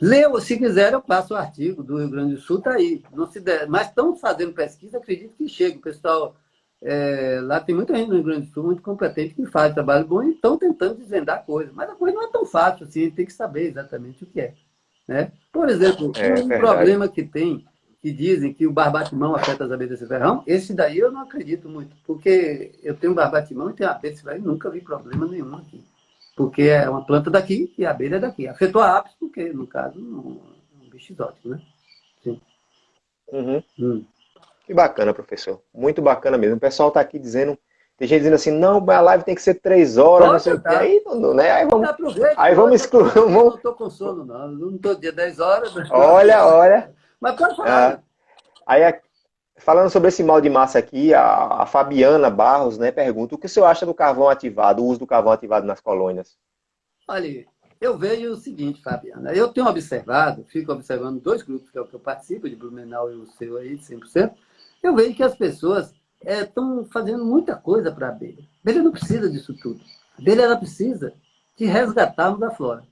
Leu, se quiser, eu passo o artigo do Rio Grande do Sul, está aí. Não se der, mas estão fazendo pesquisa, acredito que chegue. O pessoal, lá tem muita gente no Rio Grande do Sul muito competente que faz trabalho bom e estão tentando desvendar coisas. Mas a coisa não é tão fácil assim, tem que saber exatamente o que é. Né? Por exemplo, um problema que tem, que dizem que o barbatimão afeta as abelhas de ferrão, esse daí eu não acredito muito, porque eu tenho barbatimão e tenho abelha de ferrão e nunca vi problema nenhum aqui. Porque é uma planta daqui e a abelha é daqui. Afetou a ápice porque, no caso, é um bicho exótico, né? Sim. Que bacana, professor. Muito bacana mesmo. O pessoal está aqui dizendo, tem gente dizendo assim, não, a live tem que ser 3 horas, não sei o quê. Aí, né? Aí vamos excluir. Eu não estou com sono, não. Eu não estou dia 10 horas. Olha. Mas pode falar. Aí, falando sobre esse mal de massa aqui, a Fabiana Barros, né, pergunta, o que o senhor acha do carvão ativado, o uso do carvão ativado nas colônias? Olha, eu vejo o seguinte, Fabiana, eu tenho observado, fico observando 2 grupos, que é o que eu participo, de Blumenau e o seu aí, de 100%, eu vejo que as pessoas estão fazendo muita coisa para a abelha. A abelha não precisa disso tudo. A abelha ela precisa de resgatarmos a flora.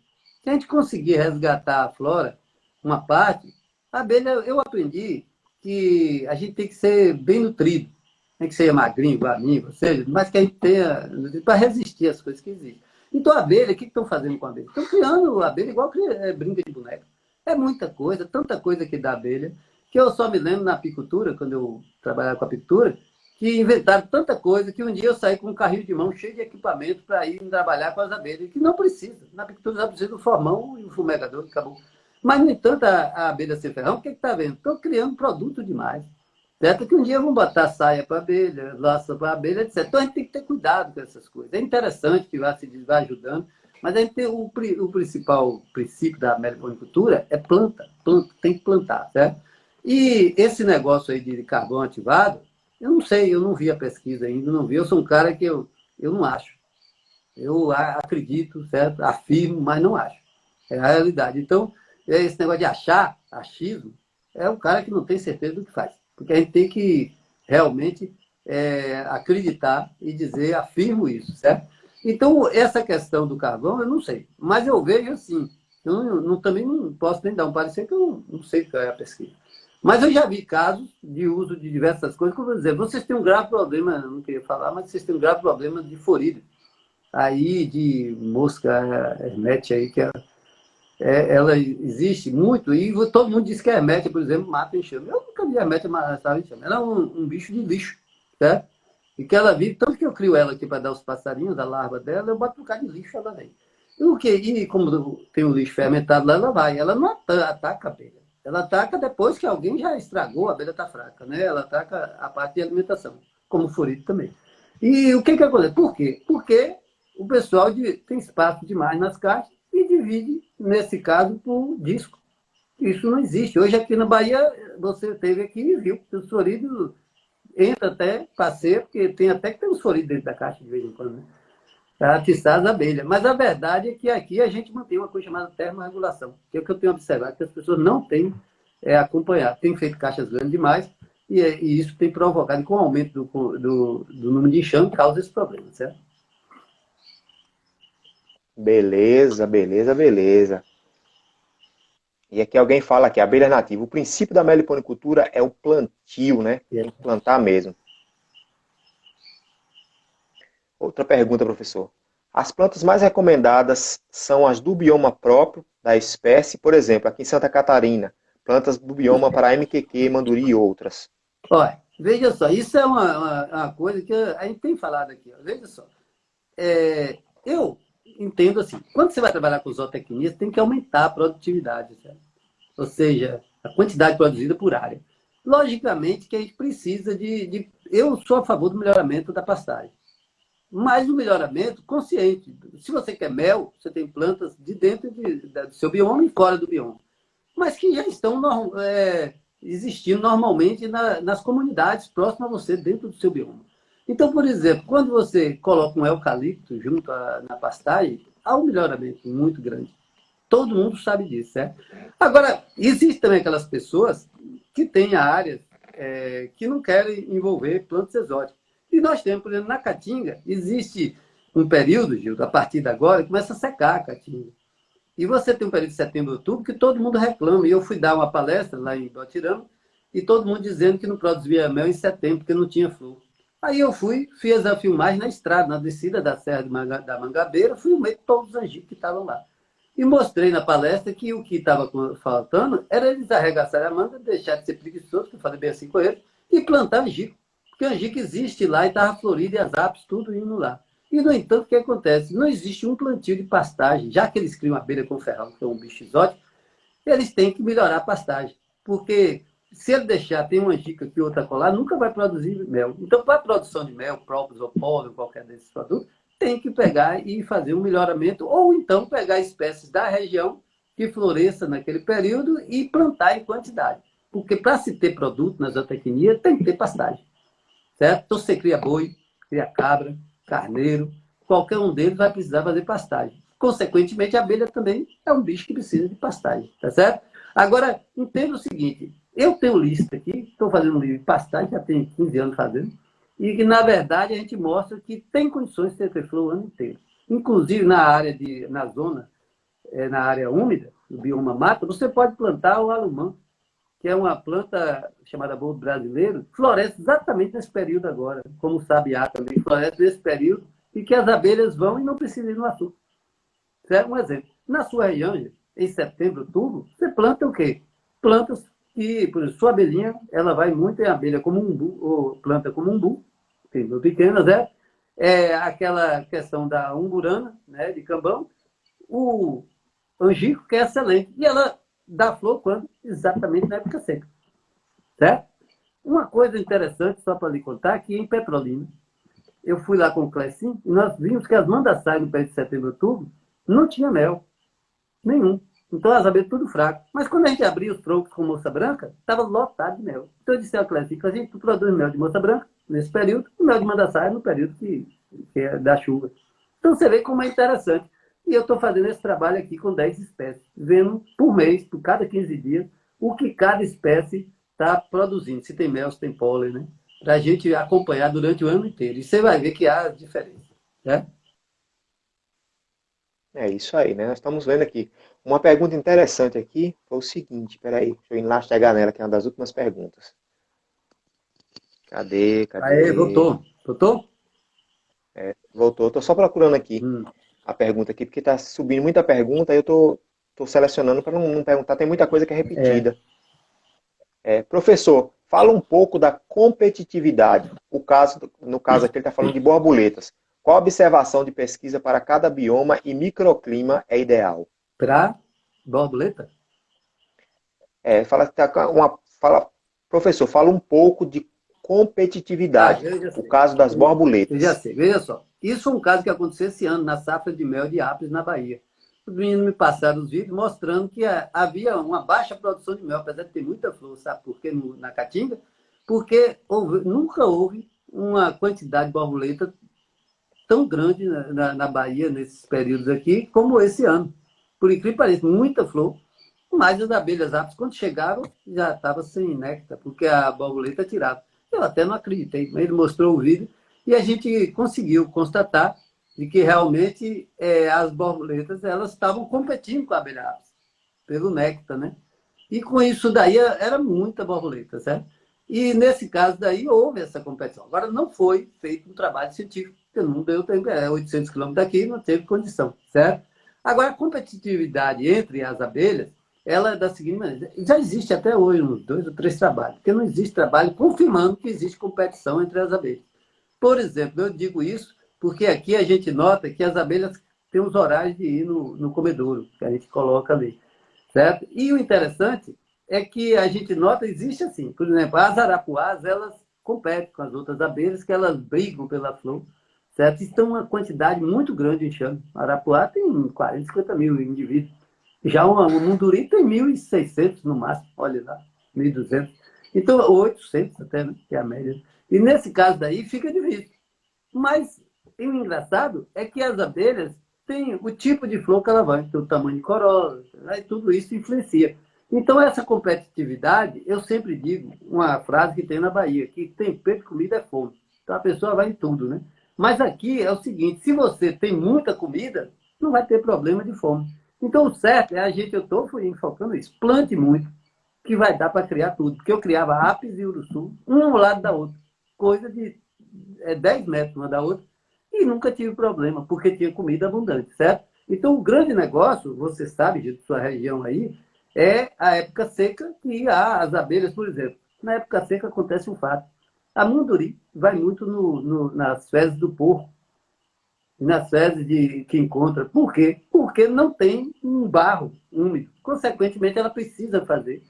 Se a gente conseguir resgatar a flora, uma parte, a abelha, eu aprendi que a gente tem que ser bem nutrido. Tem que ser magrinho, igual a mim, ou seja, mas que a gente tenha para resistir às coisas que existem. Então, a abelha, o que estão fazendo com a abelha? Estão criando a abelha igual brinca de boneca. É muita coisa, tanta coisa que dá abelha, que eu só me lembro na apicultura, quando eu trabalhava com apicultura, que inventaram tanta coisa que um dia eu saí com um carrinho de mão cheio de equipamento para ir trabalhar com as abelhas, que não precisa. Na apicultura só precisa do formão e o fumegador, acabou. Mas, no entanto, a abelha sem ferrão, o que está vendo? Estão criando produto demais. Certo? Que um dia vão botar saia para a abelha, laço para a abelha, etc. Então, a gente tem que ter cuidado com essas coisas. É interessante que vai ajudando, mas a gente tem o principal princípio da meliponicultura é planta, tem que plantar, certo? E esse negócio aí de carvão ativado, eu não sei, eu não vi a pesquisa ainda, não vi. Eu sou um cara que eu não acho. Eu acredito, certo? Afirmo, mas não acho. É a realidade. Então, esse negócio de achar, achismo, é um cara que não tem certeza do que faz. Porque a gente tem que realmente acreditar e dizer, afirmo isso, certo? Então, essa questão do carvão, eu não sei. Mas eu vejo assim, eu também não posso nem dar um parecer que eu não sei qual é a pesquisa. Mas eu já vi casos de uso de diversas coisas, como eu vou dizer, vocês têm um grave problema, eu não queria falar, mas vocês têm um grave problema de florídeo. aí de mosca hermética aí, que ela existe muito, e todo mundo diz que a hermética, por exemplo, mata enxame. Eu nunca vi a hermética matar enxame. Ela é um bicho de lixo, certo? E que ela vive, tanto que eu crio ela aqui para dar os passarinhos, a larva dela, eu boto um bocado de lixo, ela vem. E como tem o lixo fermentado lá, ela vai. Ela não ataca a abelha. Ela ataca depois que alguém já estragou, a abelha está fraca, né? Ela ataca a parte de alimentação, como o furido também. E o que acontece? Por quê? Porque o pessoal tem espaço demais nas caixas e divide, nesse caso, por disco. Isso não existe. Hoje aqui na Bahia, você teve aqui e viu que os floridos entra até passeio, porque tem até que ter uns floridos dentro da caixa de vez em quando, né? Para atiçar as abelhas. Mas a verdade é que aqui a gente mantém uma coisa chamada termorregulação, que é o que eu tenho observado, que as pessoas não têm acompanhado. Tem feito caixas grandes demais, e isso tem provocado, com o aumento do número de enxame, causa esse problema, certo? Beleza, beleza, beleza. E aqui alguém fala que a abelha nativa, o princípio da meliponicultura é o plantio, né? Tem que plantar mesmo. Outra pergunta, professor. As plantas mais recomendadas são as do bioma próprio da espécie, por exemplo, aqui em Santa Catarina, plantas do bioma para MQQ, manduri e outras. Olha, veja só, isso é uma coisa que a gente tem falado aqui. Ó. Veja só, eu entendo assim, quando você vai trabalhar com zootecnia, você tem que aumentar a produtividade, certo? Ou seja, a quantidade produzida por área. Logicamente que a gente precisa eu sou a favor do melhoramento da pastagem, mas o melhoramento consciente. Se você quer mel, você tem plantas de dentro do seu bioma e fora do bioma, mas que já estão existindo normalmente nas comunidades próximas a você, dentro do seu bioma. Então, por exemplo, quando você coloca um eucalipto junto na pastagem, há um melhoramento muito grande. Todo mundo sabe disso, certo? Agora, existem também aquelas pessoas que têm áreas que não querem envolver plantas exóticas. E nós temos, por exemplo, na Caatinga, existe um período, Gil, a partir de agora, que começa a secar a Caatinga. E você tem um período de setembro e outubro que todo mundo reclama. E eu fui dar uma palestra lá em Botirama e todo mundo dizendo que não produzia mel em setembro, porque não tinha flor. Aí eu fiz a filmagem na estrada, na descida da Serra da Mangabeira, filmei todos os angicos que estavam lá. E mostrei na palestra que o que estava faltando era eles arregaçarem a manga, deixar de ser preguiçosos, que eu falei bem assim com eles, e plantar angico. Porque o angico existe lá e estava florido e as apes, tudo indo lá. E, no entanto, o que acontece? Não existe um plantio de pastagem. Já que eles criam abelha com ferrão, que é um bicho exótico, eles têm que melhorar a pastagem. Porque se ele deixar, tem uma dica aqui, outra colar, nunca vai produzir mel. Então, para a produção de mel, própolis ou pólen, qualquer desses produtos, tem que pegar e fazer um melhoramento, ou então pegar espécies da região que floresça naquele período e plantar em quantidade. Porque para se ter produto na zootecnia, tem que ter pastagem. Certo? Então, você cria boi, cria cabra, carneiro, qualquer um deles vai precisar fazer pastagem. Consequentemente, a abelha também é um bicho que precisa de pastagem, tá certo? Agora, entenda o seguinte, eu tenho lista aqui, estou fazendo um livro de pastagem, já tenho 15 anos fazendo, e que, na verdade, a gente mostra que tem condições de ter flor o ano inteiro. Inclusive, na zona, na área úmida, no bioma mata, você pode plantar o alumã, que é uma planta chamada boldo brasileiro, floresce exatamente nesse período agora, como o sabiá também floresce nesse período, e que as abelhas vão e não precisam ir no açúcar. Certo? Um exemplo. Na sua região, em setembro, outubro, você planta o quê? Plantas que, por exemplo, sua abelhinha, ela vai muito em abelha como umbu, ou planta como umbu, tem pequenas, é aquela questão da umburana, né, de cambão, o angico, que é excelente, e ela dá flor quando? Exatamente na época seca. Certo? Uma coisa interessante, só para lhe contar, que em Petrolina, eu fui lá com o Clecim e nós vimos que as mandaçais no período de setembro e outubro não tinha mel. Nenhum. Então as abelhas tudo fraco. Mas quando a gente abria os troncos com moça branca, estava lotado de mel. Então eu disse ao Clecim que a gente produz mel de moça branca nesse período, e mel de mandaçaia no período que é da chuva. Então você vê como é interessante. E eu estou fazendo esse trabalho aqui com 10 espécies, vendo por mês, por cada 15 dias, o que cada espécie está produzindo. Se tem mel, se tem pólen, né? Para a gente acompanhar durante o ano inteiro. E você vai ver que há diferença. Né? É isso aí, né? Nós estamos vendo aqui. Uma pergunta interessante aqui foi o seguinte, peraí, deixa eu ir lá chegar nela, que é uma das últimas perguntas. Cadê, Aí, cadê? voltou. Voltou? Voltou. Estou só procurando aqui Hum. a pergunta aqui, porque está subindo muita pergunta, aí eu tô selecionando para não perguntar, tem muita coisa que é É, repetida. Professor, fala um pouco da competitividade. No caso aqui, ele está falando de borboletas. Qual a observação de pesquisa para cada bioma e microclima é ideal? para borboleta? Fala, professor, fala um pouco de Ah, competitividade. eu já O sei. caso das Eu já borboletas. sei. Veja só. Isso é um caso que aconteceu esse ano na safra de mel de Apis, na Bahia. Os meninos me passaram os vídeos mostrando que havia uma baixa produção de mel, apesar de ter muita flor, sabe por quê? Na Caatinga? Porque nunca houve uma quantidade de borboleta tão grande na Bahia, nesses períodos aqui, como esse ano. Por incrível que pareça, muita flor, mas as abelhas apis, quando chegaram, já estava sem néctar, porque a borboleta tirava. Eu até não acreditei, mas ele mostrou o vídeo e a gente conseguiu constatar de que realmente as borboletas elas estavam competindo com a abelha apis, pelo néctar, né? E com isso daí era muita borboleta, certo? E nesse caso daí houve essa competição. Agora não foi feito um trabalho científico, porque não deu tempo, 800 quilômetros daqui, não teve condição, certo? Agora a competitividade entre as abelhas, ela é da seguinte maneira, já existe até hoje uns 2 ou 3 trabalhos, porque não existe trabalho confirmando que existe competição entre as abelhas. Por exemplo, eu digo isso porque aqui a gente nota que as abelhas têm os horários de ir no comedouro, que a gente coloca ali. Certo? E o interessante é que a gente nota, existe assim, por exemplo, as arapuás, elas competem com as outras abelhas, que elas brigam pela flor, certo? Estão uma quantidade muito grande de enxame. A arapuá tem 40, 50 mil indivíduos. Já o munduri tem 1.600 no máximo, olha lá, 1.200. Então, 800 até, né, que é a média. E nesse caso daí fica difícil. Mas o engraçado é que as abelhas têm o tipo de flor que ela vai, tem o tamanho de corola, né? E tudo isso influencia. Então, essa competitividade, eu sempre digo uma frase que tem na Bahia, que tempero de comida é fome. Então, a pessoa vai em tudo, né? Mas aqui é o seguinte, se você tem muita comida, não vai ter problema de fome. Então, o certo é eu estou enfocando isso, plante muito, que vai dar para criar tudo. Porque eu criava apis e uruçu, um ao lado da outra. Coisa de 10 metros uma da outra, e nunca tive problema, porque tinha comida abundante, certo? Então, o grande negócio, você sabe, de sua região aí, é a época seca, que há as abelhas, por exemplo. Na época seca acontece um fato. A munduri vai muito nas fezes do porco, nas fezes que encontra. Por quê? Porque não tem um barro úmido. Consequentemente, ela precisa fazer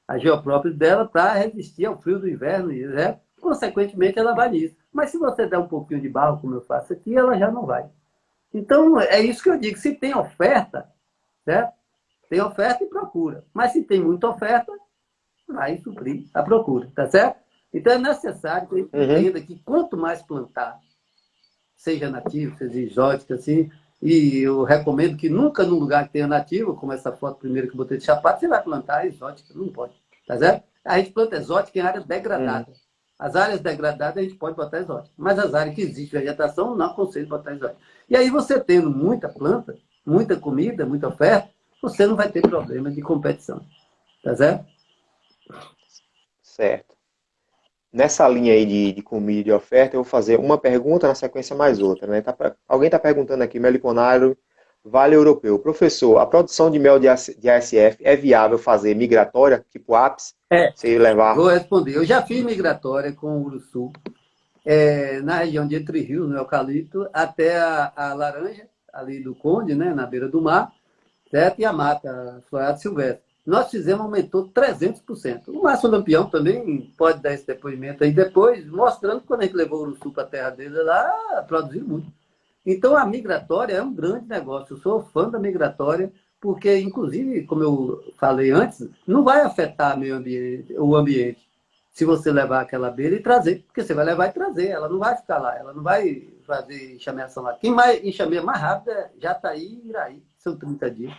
a geoprópria dela para resistir ao frio do inverno, né? Consequentemente, ela vai nisso. Mas se você der um pouquinho de barro, como eu faço aqui, ela já não vai. Então, é isso que eu digo. Se tem oferta, certo? Tem oferta e procura. Mas se tem muita oferta, vai suprir a procura, tá certo? Então, é necessário que a gente Uhum. entenda que quanto mais plantar, seja nativo, seja exótico, assim, e eu recomendo que nunca num lugar que tenha nativo, como essa foto primeira que eu botei de Chapada, você vai plantar exótica, não pode, tá certo? A gente planta exótica em áreas Uhum. degradadas. As áreas degradadas a gente pode botar exótica, mas as áreas que existe vegetação, não aconselho botar exótica. E aí você tendo muita planta, muita comida, muita oferta, você não vai ter problema de competição, tá certo? Certo. Nessa linha aí de comida e de oferta, eu vou fazer uma pergunta, na sequência mais outra, né? Alguém está perguntando aqui, Meliponário, Vale Europeu. Professor, a produção de mel de ASF é viável fazer migratória, tipo ápice? É, Se levar. vou responder. Eu já fiz migratória com o Uruçu, na região de Entre Rios, no eucalipto, até a laranja, ali do Conde, né, na beira do mar, certo? E a mata, a floreada silvestre. Nós fizemos, aumentou 300%. O Márcio Lampião também pode dar esse depoimento aí depois, mostrando que quando a gente levou o Uruçu para a terra dele lá, produziu muito. Então, a migratória é um grande negócio. Eu sou fã da migratória, porque, inclusive, como eu falei antes, não vai afetar o ambiente se você levar aquela abelha e trazer, porque você vai levar e trazer, ela não vai ficar lá, ela não vai fazer enxameação lá. Quem mais enxameia mais rápido é Jataí e Iraí, são 30 dias.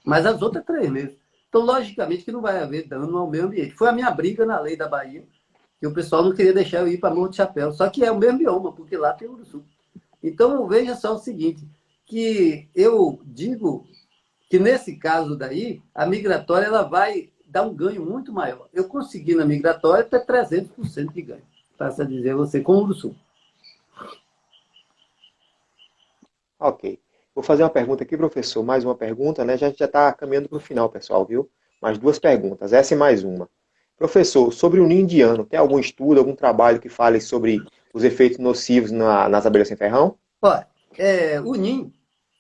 Mas as outras 3 meses. Então, logicamente, que não vai haver dano ao meio ambiente. Foi a minha briga na lei da Bahia, que o pessoal não queria deixar eu ir para Morro de Chapéu. Só que é o mesmo bioma, porque lá tem o Uruçu. Então, veja só o seguinte, que eu digo que nesse caso daí, a migratória ela vai dar um ganho muito maior. Eu consegui na migratória até 300% de ganho, para dizer a você, com o Uruçu. Ok. Vou fazer uma pergunta aqui, professor. Mais uma pergunta, né? A gente já está caminhando para o final, pessoal, viu? Mais duas perguntas, essa e mais uma. Professor, sobre o ninho indiano, tem algum estudo, algum trabalho que fale sobre os efeitos nocivos nas abelhas sem ferrão? Olha, o ninho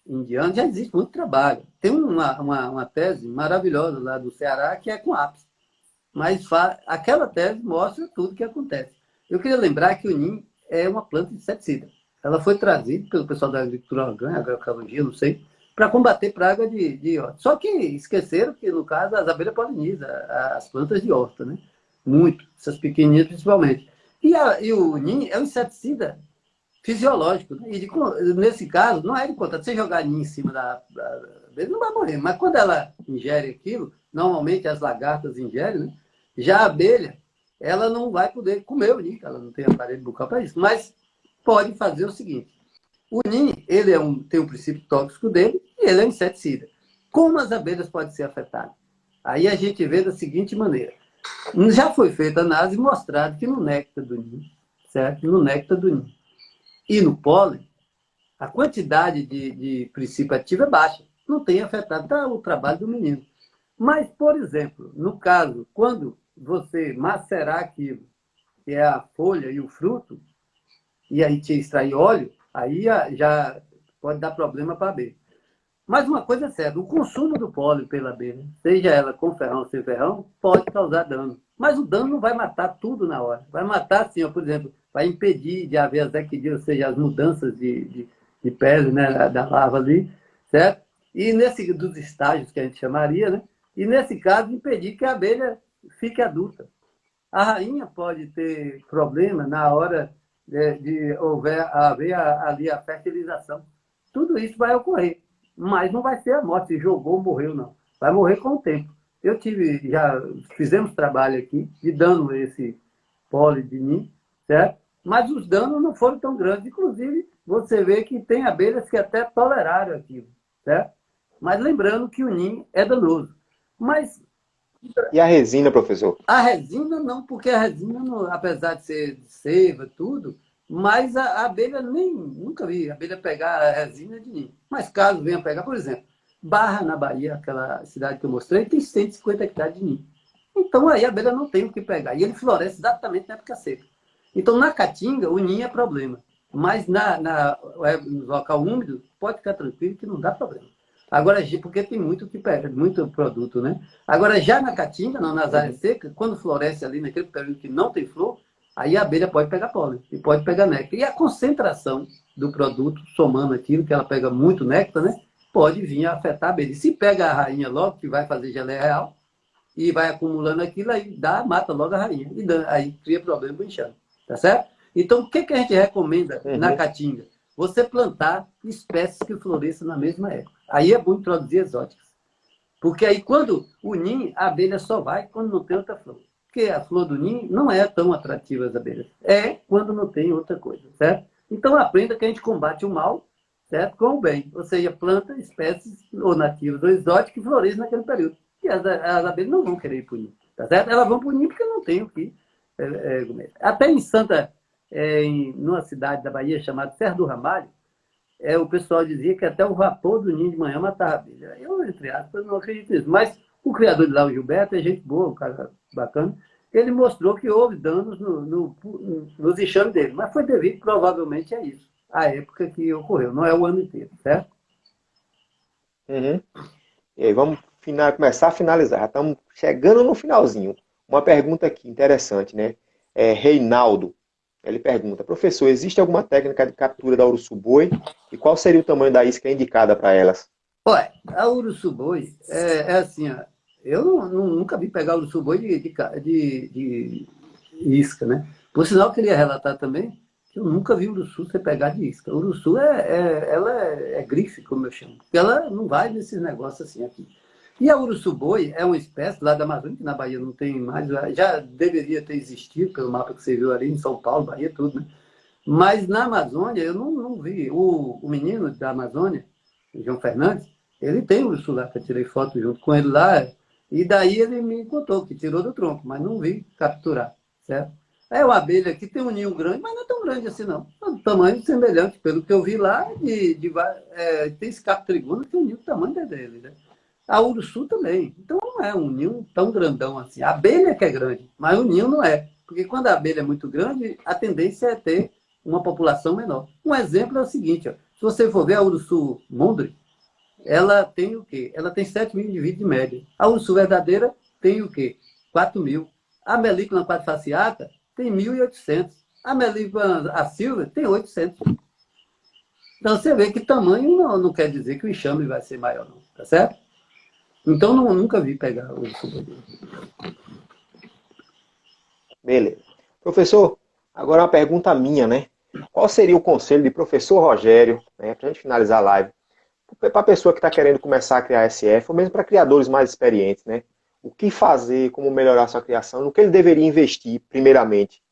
indiano já existe muito trabalho. Tem uma tese maravilhosa lá do Ceará que é com ápice. Mas aquela tese mostra tudo o que acontece. Eu queria lembrar que o ninho é uma planta inseticida. Ela foi trazida pelo pessoal da agricultura orgânica, agroecologia, não sei, para combater praga de horta. Só que esqueceram que, no caso, as abelhas polinizam as plantas de horta, né? Muito, essas pequenininhas principalmente. E o ninho é um inseticida fisiológico, né? Nesse caso, não é de conta. Você jogar ninho em cima da abelha, não vai morrer. Mas quando ela ingere aquilo, normalmente as lagartas ingerem, né? Já a abelha, ela não vai poder comer o ninho, ela não tem aparelho bucal para isso. Mas pode fazer o seguinte: o ninho, ele tem um princípio tóxico dele e ele é um inseticida. Como as abelhas podem ser afetadas? Aí a gente vê da seguinte maneira. Já foi feita análise e mostrado que no néctar do ninho, certo? No néctar do ninho e no pólen, a quantidade de princípio ativo é baixa. Não tem afetado o trabalho do menino. Mas, por exemplo, no caso, quando você macerar aquilo, que é a folha e o fruto, e aí te extrair óleo, aí já pode dar problema para a abelha. Mas uma coisa é certa, o consumo do pólen pela abelha, seja ela com ferrão ou sem ferrão, pode causar dano. Mas o dano não vai matar tudo na hora. Vai matar, assim, ó, por exemplo, vai impedir de haver as equidias, ou seja, as mudanças de pele, né, da larva ali, certo? E dos estágios que a gente chamaria, né? E nesse caso, impedir que a abelha fique adulta. A rainha pode ter problema na hora haver ali a fertilização. Tudo isso vai ocorrer, mas não vai ser a morte, se jogou, morreu, não. Vai morrer com o tempo. Já fizemos trabalho aqui de dano esse pólen de ninho, certo? Mas os danos não foram tão grandes. Inclusive, você vê que tem abelhas que até toleraram aquilo, certo? Mas lembrando que o ninho é danoso. Mas E a resina, professor? a resina não, porque a resina, apesar de ser de seiva, tudo, mas a abelha nunca vi a abelha pegar a resina de ninho. Mas caso venha pegar, por exemplo, Barra, na Bahia, aquela cidade que eu mostrei, tem 150 hectares de ninho. Então aí a abelha não tem o que pegar. E ele floresce exatamente na época seca. Então na caatinga, o ninho é problema. Mas no local úmido, pode ficar tranquilo que não dá problema. Agora, porque tem muito produto, né? Agora, já na caatinga, nas áreas secas, quando floresce ali naquele período que não tem flor, aí a abelha pode pegar pólen e pode pegar néctar. E a concentração do produto, somando aquilo, que ela pega muito néctar, né? Pode vir a afetar a abelha. E se pega a rainha logo, que vai fazer geleia real, e vai acumulando aquilo, aí mata logo a rainha. E aí cria problema para o enxame. Tá certo? Então, o que a gente recomenda na caatinga? Você plantar espécies que floresçam na mesma época. Aí é bom introduzir exóticas. Porque aí, quando o ninho, a abelha só vai quando não tem outra flor. Porque a flor do ninho não é tão atrativa às abelhas. É quando não tem outra coisa, certo? Então, aprenda que a gente combate o mal, certo? Com o bem. Ou seja, planta espécies ou nativas ou exóticas que florescem naquele período. E as abelhas não vão querer ir para o ninho, tá certo? Elas vão para o ninho porque não tem o que comer. Até em numa cidade da Bahia chamada Serra do Ramalho, o pessoal dizia que até o vapor do ninho de manhã matava a abelha. Eu, entre aspas, não acredito nisso. Mas o criador de lá, o Gilberto, é gente boa, um cara bacana. Ele mostrou que houve danos nos enxames dele. Mas foi devido, provavelmente, a isso. A época que ocorreu. Não é o ano inteiro, certo? Uhum. E aí, vamos começar a finalizar. Já estamos chegando no finalzinho. Uma pergunta aqui interessante, né? Reinaldo. Ele pergunta, professor, existe alguma técnica de captura da uruçu-boi? E qual seria o tamanho da isca indicada para elas? Olha, a uruçu-boi é assim, ó, eu nunca vi pegar uruçu-boi de isca, né? Por sinal, eu queria relatar também que eu nunca vi uruçu ser pegar de isca. Uruçu, ela é grife, como eu chamo, porque ela não vai nesses negócios assim aqui. E a uruçu-boi é uma espécie lá da Amazônia, que na Bahia não tem mais, já deveria ter existido, pelo mapa que você viu ali em São Paulo, Bahia, tudo, né? Mas na Amazônia eu não vi. O menino da Amazônia, o João Fernandes, ele tem o urso lá, que eu tirei foto junto com ele lá, e daí ele me contou que tirou do tronco, mas não vi capturar, certo? É uma abelha que tem um ninho grande, mas não é tão grande assim não. tamanho semelhante, pelo que eu vi lá, tem esse captrigona que tem um ninho do tamanho dele, né? A urussu também. Então não é um ninho tão grandão assim. A abelha que é grande, mas o ninho não é. Porque quando a abelha é muito grande, a tendência é ter uma população menor. Um exemplo é o seguinte, ó, se você for ver a urussu mondre, ela tem o quê? Ela tem 7 mil indivíduos de média. A urussu verdadeira tem o quê? 4 mil. A melícula quadrifaciata tem 1.800. A melícula a silva tem 800. Então você vê que tamanho não quer dizer que o enxame vai ser maior, não. Tá certo? Então nunca vi pegar o urussu bandeira. Beleza. Professor, agora uma pergunta minha, né? Qual seria o conselho de professor Rogério, né, para a gente finalizar a live, para a pessoa que está querendo começar a criar SF, ou mesmo para criadores mais experientes, né? O que fazer, como melhorar sua criação, no que ele deveria investir, primeiramente?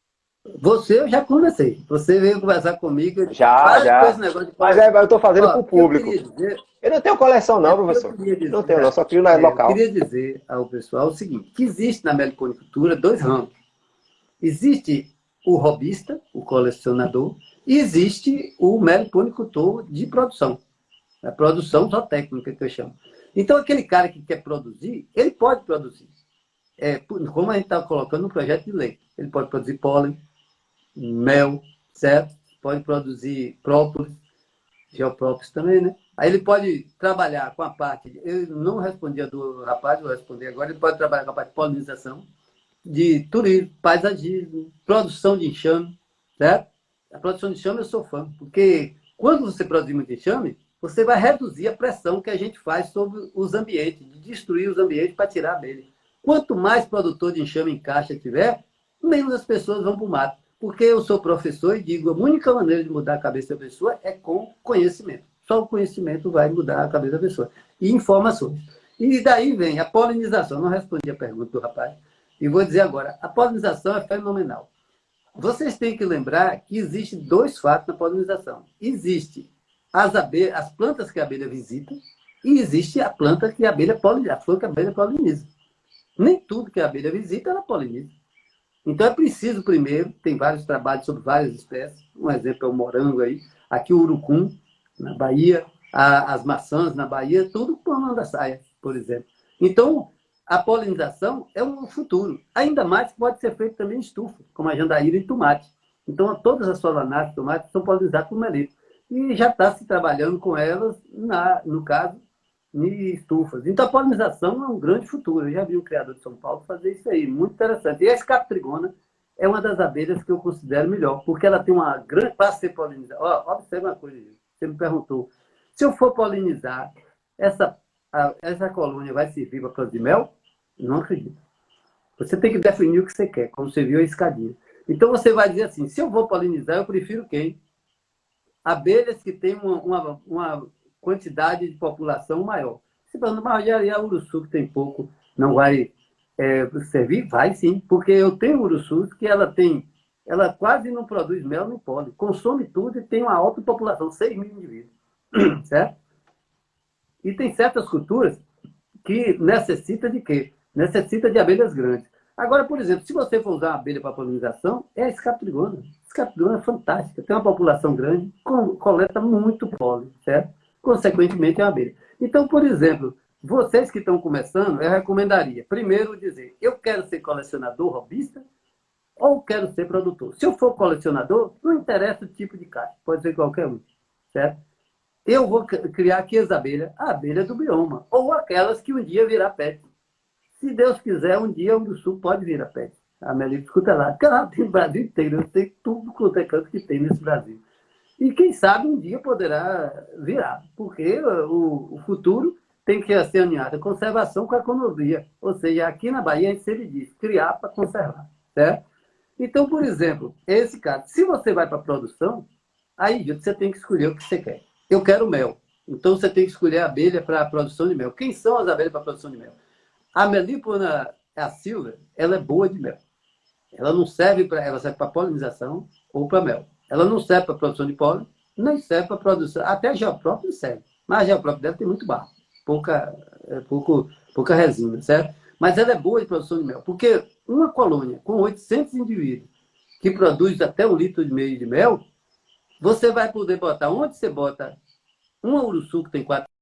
Você, eu já conversei. Você veio conversar comigo. Já. Com esse negócio de Mas coleção. eu estou fazendo para o público. Eu não tenho coleção não, professor. Não tenho não, só crio na local. Eu queria dizer ao pessoal o seguinte, que existe na meliponicultura 2 ramos. Existe o hobbyista, o colecionador, e existe o meliponicultor de produção. A produção só técnica, que eu chamo. Então, aquele cara que quer produzir, ele pode produzir. Como a gente está colocando no projeto de lei. Ele pode produzir pólen, mel, certo? Pode produzir própolis, geoprópolis também, né? Aí ele pode trabalhar com a parte... Eu não respondi a do rapaz, vou responder agora. Ele pode trabalhar com a parte de polinização, de turismo, paisagismo, produção de enxame, certo? A produção de enxame eu sou fã, porque quando você produzir muito enxame, você vai reduzir a pressão que a gente faz sobre os ambientes, de destruir os ambientes para tirar a abelha. Quanto mais produtor de enxame em caixa tiver, menos as pessoas vão para o mato. Porque eu sou professor e digo, a única maneira de mudar a cabeça da pessoa é com conhecimento. Só o conhecimento vai mudar a cabeça da pessoa. E informações. E daí vem a polinização. Não respondi a pergunta do rapaz. E vou dizer agora, a polinização é fenomenal. Vocês têm que lembrar que existem 2 fatos na polinização. Existe as plantas que a abelha visita e existe a planta que a abelha poliniza, a flor que a abelha poliniza. Nem tudo que a abelha visita, ela poliniza. Então é preciso primeiro, tem vários trabalhos sobre várias espécies, um exemplo é o morango aí, aqui o urucum, na Bahia, as maçãs na Bahia, tudo com a mandaçaia, por exemplo. Então, a polinização é um futuro. Ainda mais que pode ser feito também em estufa, como a jandaíra e tomate. Então, todas as solanares de tomate são polinizadas por melippo. E já está se trabalhando com elas, no caso, em estufas. Então, a polinização é um grande futuro. Eu já vi um criador de São Paulo fazer isso aí, muito interessante. E a escaptrigona é uma das abelhas que eu considero melhor, porque ela tem uma grande... Para ser polinizada... Observe uma coisa, você me perguntou. Se eu for polinizar, essa colônia vai servir para produzir mel? Não acredito. Você tem que definir o que você quer, como você viu a escadinha. Então, você vai dizer assim, se eu vou polinizar, eu prefiro quem? Abelhas que têm uma quantidade de população maior. Você fala, mas a urussu que tem pouco, não vai servir? Vai sim, porque eu tenho urussus que ela quase não produz mel nem pólen, consome tudo e tem uma alta população, 6 mil indivíduos, certo? E tem certas culturas que necessita de quê? Necessita de abelhas grandes. Agora, por exemplo, se você for usar uma abelha para polinização, é a escaptrigona. A escaptrigona é fantástica, tem uma população grande, coleta muito pólen, certo? Consequentemente, é uma abelha. Então, por exemplo, vocês que estão começando, eu recomendaria, primeiro, dizer, eu quero ser colecionador hobbyista ou quero ser produtor. Se eu for colecionador, não interessa o tipo de caixa, pode ser qualquer um, certo? Eu vou criar aqui as abelhas, a abelha do bioma, ou aquelas que um dia virá pet. Se Deus quiser, um dia o urussu pode virar pet. A Melippo escuta lá, porque ela tem o Brasil inteiro, eu sei tudo quanto é canto que tem nesse Brasil. E quem sabe um dia poderá virar, porque o futuro tem que ser alinhado a conservação com a economia. Ou seja, aqui na Bahia a gente sempre diz, criar para conservar, certo? Então, por exemplo, esse caso, se você vai para a produção, aí você tem que escolher o que você quer. Eu quero mel. Então você tem que escolher a abelha para a produção de mel. Quem são as abelhas para a produção de mel? A Melipona a silva, ela é boa de mel. Ela não serve para polinização ou para mel. Ela não serve para produção de pólen, nem serve para produção. Até a geoprópolis serve. Mas a geoprópolis deve ter muito barro. Pouca resina, certo? Mas ela é boa de produção de mel. Porque uma colônia com 800 indivíduos que produz até 1,5 litro de mel, você vai poder botar, onde você bota uma uruçu que tem 4